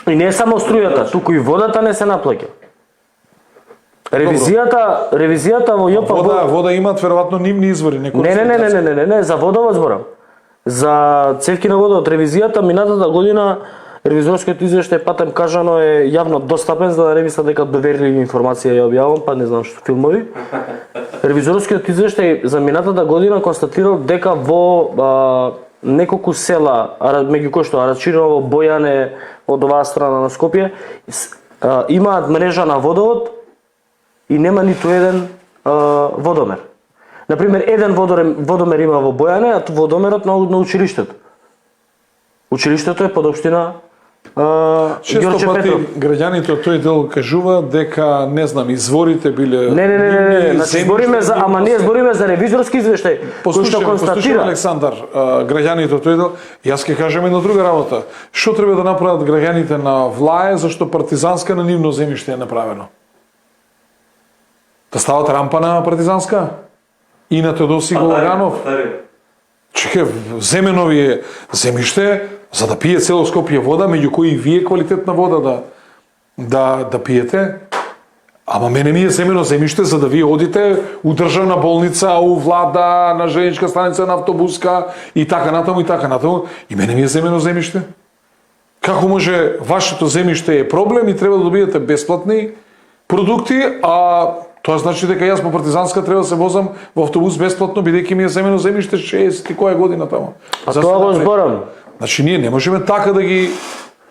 [SPEAKER 1] И не е само струјата, туку и водата не се наплаќа. Ревизијата во ЈПГ
[SPEAKER 2] Вода имаат веројатно нивни извори, некои.
[SPEAKER 1] Не, за водовод зборам. За цевки на водовод ревизијата минатата година ревизорскиот извештај патем кажано е јавно достапен за да не мислат дека доверливи информации ја објавам, па не знам што филмови. Ревизорскиот извештај за минатата година констатирал дека во неколку села, меѓу кои што Арачиново, Бојане, од оваа страна на Скопје, имаат мрежа на водовод и нема ниту еден водомер. Например, еден водомер има во Бојане, а водомерот на училиштето. Училиштето е под општина
[SPEAKER 2] Често
[SPEAKER 1] Ѓорче
[SPEAKER 2] пати
[SPEAKER 1] Петров.
[SPEAKER 2] граѓаните од тој дел кажува дека, не знам, изворите биле...
[SPEAKER 1] Не, значи збориме за, ама ние збориме за ревизорски извештај, кој што
[SPEAKER 2] Послушај,
[SPEAKER 1] констатира.
[SPEAKER 2] Александар, граѓаните од тој дел, јас ќе кажам една друга работа. Што треба да направат граѓаните на Влае, зашто партизанска на нивно земјиште е направено? Да стават рампа на партизанска? И на Теодоси Гологанов? Чекай, земенови земјиште, за да пие цело Скопје вода, меѓу кои и вие квалитетна вода да пиете. Ама мене ми е земено земјиште за да вие одите у државна болница, у влада, на железничка станица, на автобуска и така натаму и така натаму. И мене ми е земено земјиште. Како може вашето земјиште е проблем и треба да добиете бесплатни продукти, а тоа значи дека јас по партизанска треба да се возам во автобус бесплатно бидејќи ми е земено земјиште 60 и која година таму.
[SPEAKER 1] А тоа го зборам.
[SPEAKER 2] Значи ние не можеме така да ги...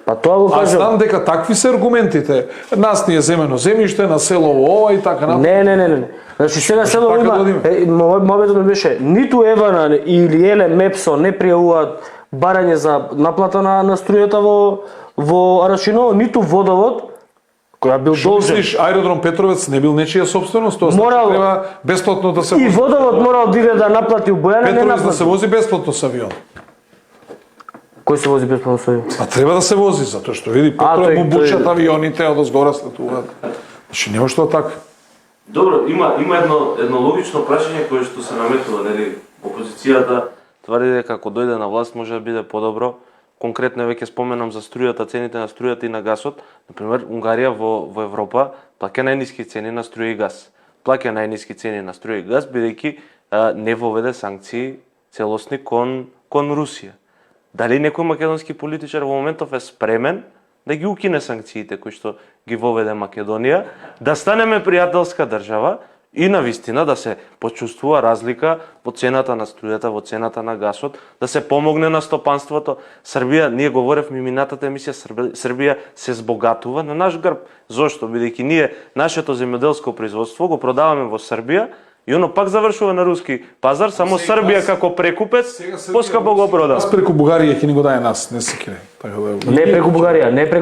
[SPEAKER 1] Па тоа го
[SPEAKER 2] Аз
[SPEAKER 1] кажам.
[SPEAKER 2] знам дека такви се аргументите. Нас ни е земено земјиште, на село ова и така натаму.
[SPEAKER 1] Не. Значи сега село
[SPEAKER 2] така да
[SPEAKER 1] има, мобето ми беше, ниту Евана или Еле Мепсо не пријавуваат барање за наплата на струјата во Арачиново, ниту водовод, која бил
[SPEAKER 2] Што
[SPEAKER 1] должен.
[SPEAKER 2] мислиш, аеродром Петровец не бил нечија собственост, тоа
[SPEAKER 1] Морал-
[SPEAKER 2] треба бесплатно да се
[SPEAKER 1] И
[SPEAKER 2] вози.
[SPEAKER 1] водовод морал да иде да наплати у Бојане, не
[SPEAKER 2] Петровец да
[SPEAKER 1] наплати.
[SPEAKER 2] се вози бесплатно со авион.
[SPEAKER 1] Кој се вози бесплатно со авион?
[SPEAKER 2] А треба да се вози, затоа што види Петровец
[SPEAKER 1] тој-
[SPEAKER 2] му бучат
[SPEAKER 1] тој-
[SPEAKER 2] авионите, од озгора слетуваат. Значи нема што така.
[SPEAKER 3] Добро, има едно логично прашање кое што се наметува, нели, опозицијата тврди дека ако дојде на власт може да биде подобро. Конкретно веќе споменам за струјата, цените на струјата и на гасот. Например, Унгарија во Европа плаќа најниски цени на струја и гас. Плаќа најниски цени на струја и гас бидејќи не воведе санкции целосни кон Русија. Дали некој македонски политичар во моментов е спремен да ги укине санкциите кои што ги воведе Македонија, да станеме пријателска држава и на вистина да се почувствува разлика во цената на струјата, во цената на гасот, да се помогне на стопанството. Србија, ние говоревме минатата емисија, Србија се збогатува на наш грб. Зошто? Бидејќи ние нашето земјоделско производство го продаваме во Србија и оно пак завршува на руски пазар, само Србија како прекупец поскапо го продава.
[SPEAKER 2] Нас преку Бугарија ќе ни го даде нас, не се кире. Така да
[SPEAKER 1] Не преку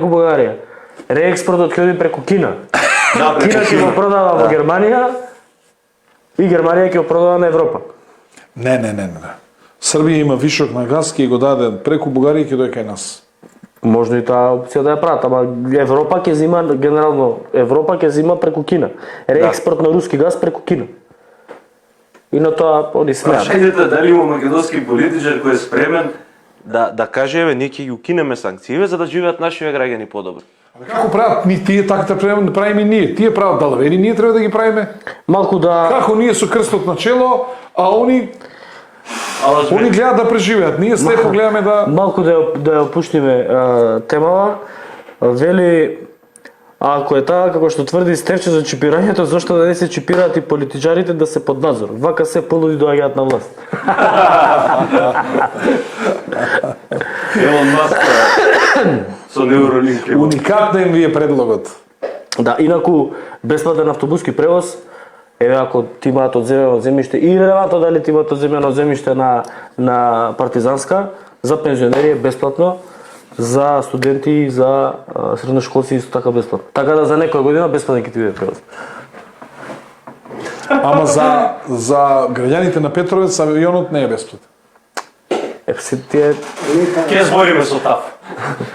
[SPEAKER 1] Бугарија. Реекспортот ќе оди преку Кина. Кина ќе го продава во Германија и Германија ќе го продава на Европа.
[SPEAKER 2] Не. Србија има вишок на газ, ќе го даде преку Бугарија, ќе дојде кај нас.
[SPEAKER 1] Можно и таа опција да ја прават, ама Европа ќе зима, генерално, Европа ќе зима преку Кина. Реекспорт на руски газ преку Кина. И на тоа они смеат.
[SPEAKER 3] Прашањето е дали има македонски политичар кој е спремен да каже, еве, ние ќе ги укинеме санкциите за да живеат нашите граѓани подобро.
[SPEAKER 2] Како прават тие така да правиме ние? Тие прават далавери, ние треба да ги правиме.
[SPEAKER 1] Малку да
[SPEAKER 2] Како ние со крстот на чело, а они гледаат да преживеат. Ние слепо гледаме да
[SPEAKER 1] малку да ја опуштиме темава. Вели, ако е така како што тврди Стефче за чипирањето, зошто да не се чипираат и политичарите да се под надзор? Вака се полуди доаѓаат на власт.
[SPEAKER 3] Елон Маск со Неуролинк.
[SPEAKER 2] уникатен ви е предлогот.
[SPEAKER 1] Да, инаку бесплатен автобуски превоз, еве ако ти имаат одземено земјиште и релевантно дали ти имаат одземено земјиште на Партизанска, за пензионери е бесплатно, за студенти и за средношколци исто така бесплатно. Така да за некоја година бесплатен ќе ти биде превоз.
[SPEAKER 2] Ама за граѓаните на Петровец авионот не е бесплатен.
[SPEAKER 1] Се тие
[SPEAKER 3] Ке збориме со ТАФ.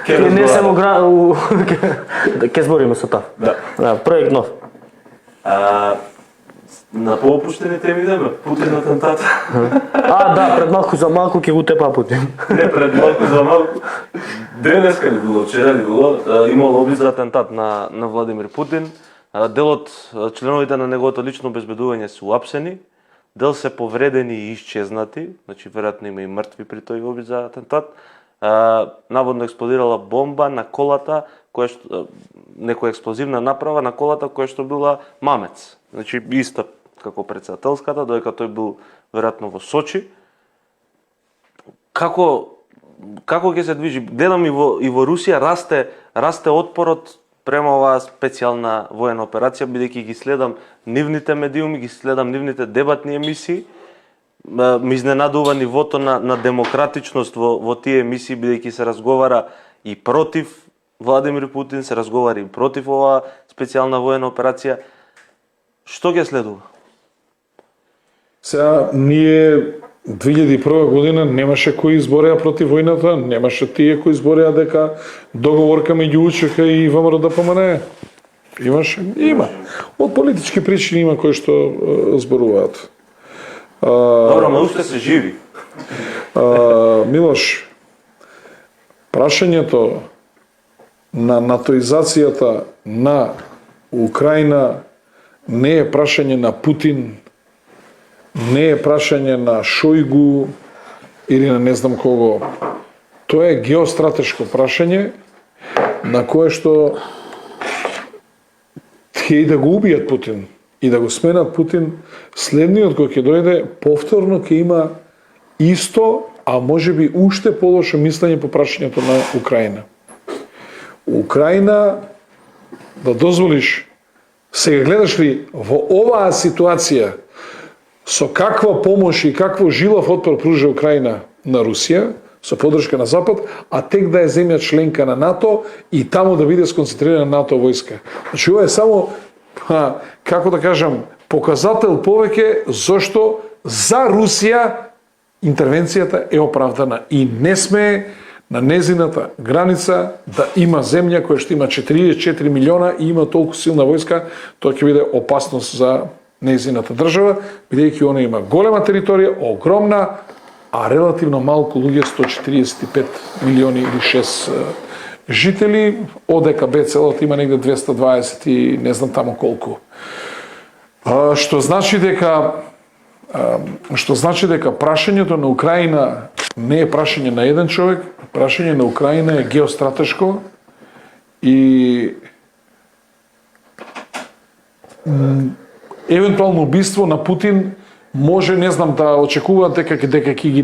[SPEAKER 1] не само ќе збориме со ТАФ. Да, проект нов.
[SPEAKER 3] На поопуштени теми идеме, Путин атентат.
[SPEAKER 1] Да, пред малку за малку ќе го тепа Путин.
[SPEAKER 3] Не пред малку за малку. Денеска ли било, вчера ли било, имало обид за атентат на Владимир Путин. Дел од членовите на неговото лично обезбедување се уапсени, дел се повредени и исчезнати, значи веројатно има и мртви при тој обид за атентат. Наводно експлодирала бомба на колата, некоја експлозивна направа на колата која што била мамец. Значи иста како председателската, додека тој бил веројатно во Сочи. Како ќе се движи? Гледам и во Русија расте отпорот према оваа специјална воена операција, бидејќи ги следам нивните медиуми, ги следам нивните дебатни емисии. Ме изненадува нивото на демократичност во тие емисии, бидејќи се разговара и против Владимир Путин, се разговара и против оваа специјална воена операција. Што ќе следува?
[SPEAKER 2] Сега, ние 2001 година немаше кои избореа против војната, немаше тие кои избореа дека договорка меѓу УЧК и ВМРО ДПМН. Има. Од политички причини има кои што зборуваат.
[SPEAKER 3] Добро, ма уште се живи.
[SPEAKER 2] Милош, прашањето на натоизацијата на Украина не е прашање на Путин, не е прашање на Шојгу или на не знам кого. Тоа е геостратешко прашање на кое што ќе и да го убијат Путин и да го сменат Путин, следниот кој ќе дојде повторно ќе има исто, а можеби уште полошо мислење по прашањето на Украина. Украина, да дозволиш, сега гледаш ли во оваа ситуација со каква помош и какво жилав отпор пружа Украина на Русија, со поддршка на Запад, а тек да е земја членка на НАТО и таму да биде сконцентрирана НАТО војска. Значи, ова е само, како да кажам, показател повеќе зошто за Русија интервенцијата е оправдана и не сме на незината граница да има земја која што има 44 милиона и има толку силна војска, тоа ќе биде опасност за незината држава, бидејќи она има голема територија, огромна, а релативно малку луѓе, 145 милиони или 6 жители, ОДКБ целото има негде 220 и не знам тамо колку. Што значи дека прашањето на Украина не е прашање на еден човек, прашање на Украина е геостратешко и евентуално убиство на Путин може, не знам, да очекуваат дека ќе ги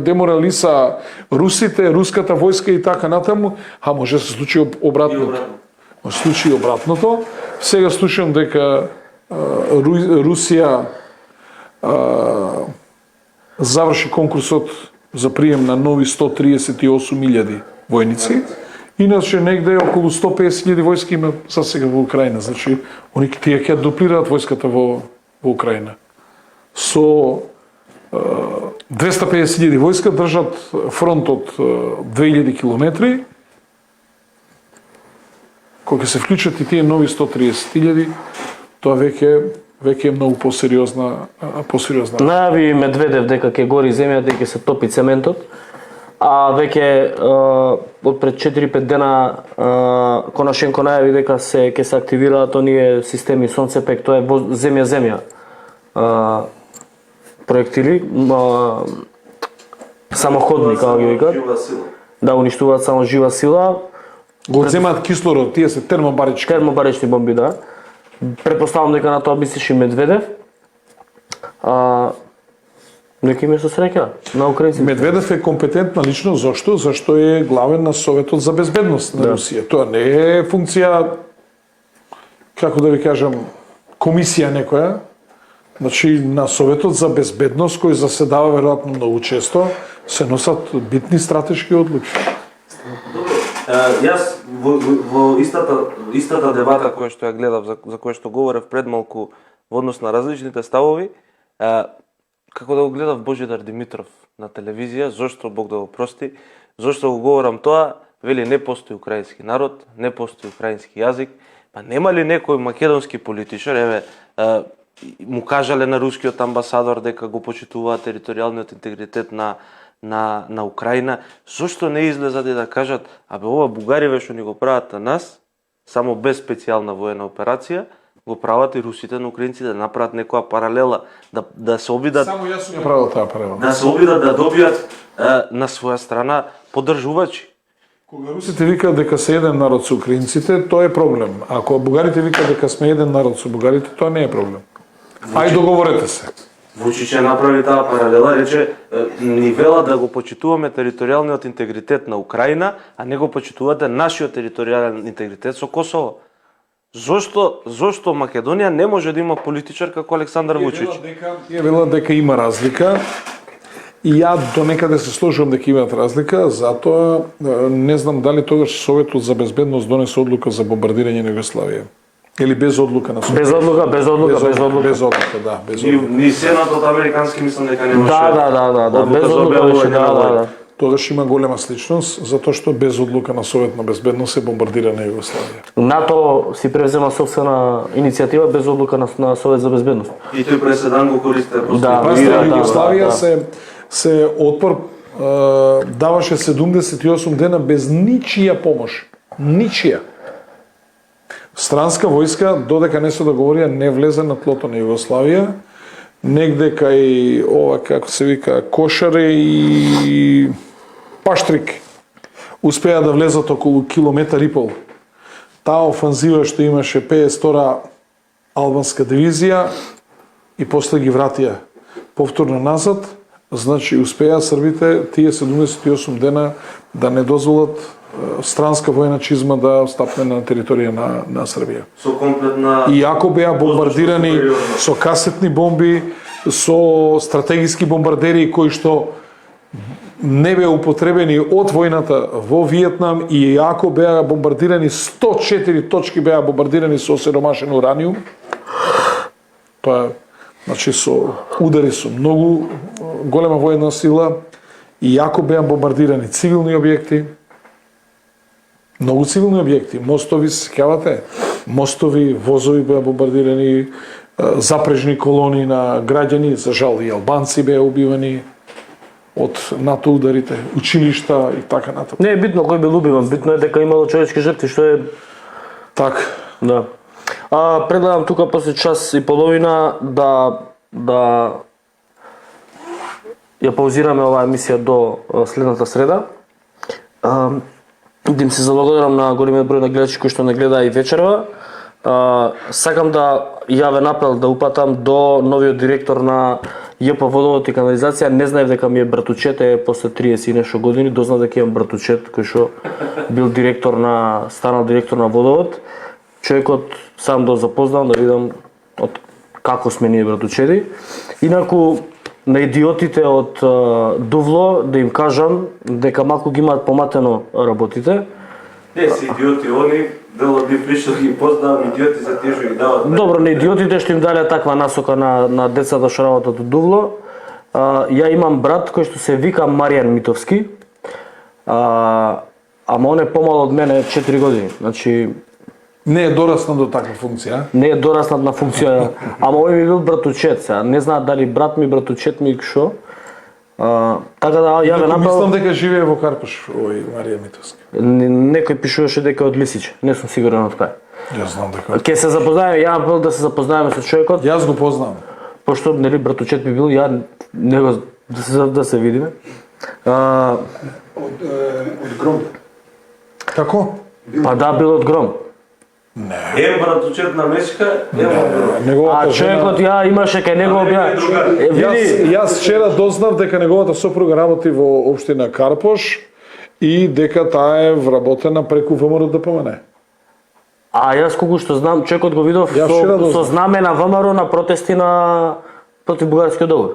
[SPEAKER 2] деморалиса русите, руската војска и така натаму, а може се случи обратното. Може се случи обратното. Сега слушам дека Русија заврши конкурсот за прием на нови 138.000 војници Иначе негде околу 150.000 војски има за сега во Украина. Значи, они тие ќе дуплираат војската во Украина. Со 250.000 војска држат фронт од 2000 километри. Кога се вклучат и тие нови 130.000, тоа веќе е многу посериозна.
[SPEAKER 1] Најави Медведев дека ќе гори земјата и ќе се топи цементот, а веќе од пред 4-5 дена Конашенко најави дека ќе се активираат оние системи Сонцепек, тоа е земја проектили, самоходни, како ги викаат. Да, уништуваат само жива сила.
[SPEAKER 2] Го земаат кислород, тие се
[SPEAKER 1] термобарични бомби, да. Предпоставам дека на тоа мислиш и Медведев. Нека им е со среќа на украинците.
[SPEAKER 2] Медведев е компетентна личност, зашто? Зашто е главен на Советот за безбедност на Русија. Тоа не е функција, како да ви кажам, комисија некоја. Значи, на Советот за безбедност, кој заседава веројатно многу често, се носат битни стратешки одлуки.
[SPEAKER 3] Јас во истата дебата која што ја гледав, за која што говорев пред малку во однос на различните ставови, како да го гледав Божидар Димитров на телевизија, зошто Бог да го прости, зошто го говорам тоа, вели не постои украински народ, не постои украински јазик, па нема ли некој македонски политичар, му кажале на рускиот амбасадор дека го почитуваат територијалниот интегритет на Украина, зошто не излезат да кажат, ова бугариве што ни го прават на нас, само без специјална воена операција, го прават и русите на украинците да направат некоја паралела, да се обидат.
[SPEAKER 2] Само јас сум ја правил таа паралела.
[SPEAKER 3] Да се обидат да добијат на своја страна поддржувачи.
[SPEAKER 2] Кога русите викаат дека се еден народ со украинците, тоа е проблем. Ако бугарите викаат дека сме еден народ со бугарите, тоа не е проблем. Ај договорете се.
[SPEAKER 3] Вучич направи таа паралела, рече ни вела да го почитуваме територијалниот интегритет на Украина, а не го почитувате нашиот територијален интегритет со Косово. Зошто Македонија не може да има политичар како Александар Вучич?
[SPEAKER 2] Тие велат дека има разлика. И ја до некаде се сложувам дека имаат разлика, затоа не знам дали тогаш Советот за безбедност донесе одлука за бомбардирање на Југославија. Или без одлука на Совет.
[SPEAKER 1] Без одлука.
[SPEAKER 2] Без одлука, да, без одлука.
[SPEAKER 3] Ни Сенатот американски мислам дека немаше.
[SPEAKER 1] Да, без одлука беше, да.
[SPEAKER 2] Тогаш има голема сличност, затоа што без одлука на Совет на безбедност се бомбардира на Југославија.
[SPEAKER 1] НАТО си превзема собствена иницијатива без одлука на Совет за безбедност.
[SPEAKER 3] И тој преседан го користи.
[SPEAKER 2] Југославија се отпор даваше 78 дена без ничија помош. Ничија. Странска војска, додека не се договорија, не влезе на тлото на Југославија. Негде кај ова, како се вика, Кошаре и Паштрик успеа да влезат околу километар и пол. Таа офанзива што имаше 52-ра албанска дивизија и после ги вратија повторно назад, значи успеа србите тие 78 дена да не дозволат странска војна чизма да стапне на територија на Србија.
[SPEAKER 3] Со комплетна...
[SPEAKER 2] Иако беа бомбардирани со касетни бомби, со стратегиски бомбардери кои што не беа употребени од војната во Виетнам и иако беа бомбардирани 104 точки беа бомбардирани со осиромашен ураниум, тоа значи со удари со многу голема војна сила, иако беа бомбардирани цивилни објекти, многу цивилни објекти, мостови, сеќавате, мостови, возови беа бомбардирани, запрежни колони на граѓани, за жал и албанци беа убивани од НАТО ударите, училишта и така натаму.
[SPEAKER 1] Не е битно кој бил убиван, битно е дека имало човечки жртви, што е
[SPEAKER 2] така.
[SPEAKER 1] Да. Предлагам тука после час и половина да ја паузираме оваа емисија до следната среда. Да им се заблагодарам на големиот број на гледачи кои што не гледа и вечерва. Сакам да јавен апел да упатам до новиот директор на ЈП Водовод и канализација. Не знаев дека ми е братучете после 30 и нешто години, дознав дека имам братучет кој што бил станал директор на Водовод. Човекот сам да запознам, да видам од како сме ние братучеди. Инаку на идиотите од Дувло да им кажам дека малку ги имаат поматено работите.
[SPEAKER 3] Не, си идиоти, они дел од нив лично ги познавам, идиоти за тие што ги дават.
[SPEAKER 1] Добро, на идиотите што им дале таква насока на децата што работат од Дувло. Ја имам брат кој што се вика Маријан Митовски. Ама он е помал од мене 4 години. Значи
[SPEAKER 2] Не е дораснал до таква функција.
[SPEAKER 1] не е дораснат на функција, ама овој ми бил братучет, сега не знаат дали брат ми, братучет ми што. Така да ја ве
[SPEAKER 2] Мислам
[SPEAKER 1] направил,
[SPEAKER 2] дека живее во Карпош, овој Марија Митовски.
[SPEAKER 1] некој пишуваше дека од Лисич, не сум сигурен од кај.
[SPEAKER 2] Јас знам дека.
[SPEAKER 1] Ќе се запознаеме, ја апел да се запознаеме со човекот,
[SPEAKER 2] Јас го познавам.
[SPEAKER 1] пошто нели братучет ми бил, ја него да се видиме.
[SPEAKER 4] Од Гром.
[SPEAKER 2] Како?
[SPEAKER 1] Па да, бил од Гром.
[SPEAKER 3] Е братучет на Мешка,
[SPEAKER 2] Неговата
[SPEAKER 1] А човекот ја имаше кај него обја.
[SPEAKER 2] Јас вчера дознав дека неговата сопруга работи во општина Карпош и дека таа е вработена преку ВМРО ДПМН.
[SPEAKER 1] А јас колку што знам, човекот го видов
[SPEAKER 2] Ја вчера
[SPEAKER 1] со
[SPEAKER 2] дознав.
[SPEAKER 1] знаме на ВМРО на протести на против бугарскиот договор.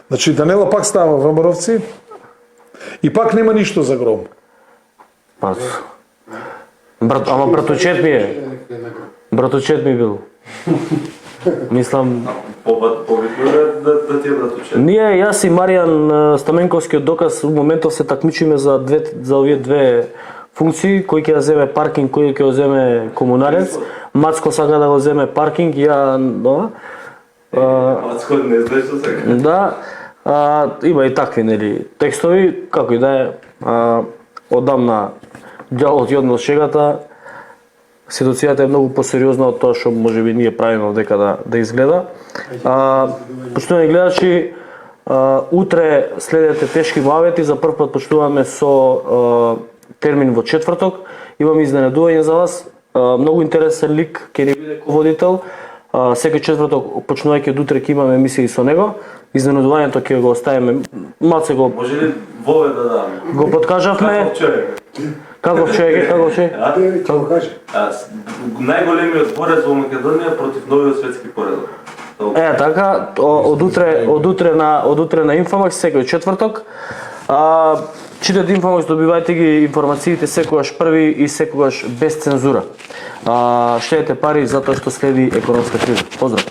[SPEAKER 2] Значи Данела пак става ВМРО-вци и пак нема ништо за Гром.
[SPEAKER 1] Па, ама братучет ми е. Братучет ми бил. Мислам,
[SPEAKER 3] побитно е да ти е братучет.
[SPEAKER 1] ние, јас и Маријан Стаменковски од Доказ у моментов се такмичиме за овие две функции, кој ќе ја земе паркинг, кој ќе ја земе комуналец. Мацко сака да го земе паркинг, ја
[SPEAKER 3] Мацко не знаеш што сега.
[SPEAKER 1] да, има и такви нели текстови, како и да е, одамна ѓалот и однос шегата. Ситуацијата е многу посериозна од тоа што можеби ние правиме дека да изгледа. Почитувани гледачи, утре следете тешки муавети, за прв пат почнуваме со термин во четврток. Имам изненадување за вас. Многу интересен лик ќе ни биде ководител. Секој четврток почнувајќи од утре ќе имаме емисија и со него. Изненадувањето ќе го оставиме, малце го
[SPEAKER 3] Може ли вове да дам?
[SPEAKER 1] го подкажавме.
[SPEAKER 3] Каков човек?
[SPEAKER 1] Каков човек е, каков човек?
[SPEAKER 4] Ќе го каже.
[SPEAKER 3] Најголемиот борец во Македонија против новиот светски поредок.
[SPEAKER 1] Така, од утре на Инфомакс секој четврток. Читате Инфомакс, добивајте ги информациите секогаш први и секогаш без цензура. Штедете пари затоа што следи економска криза. Поздрав!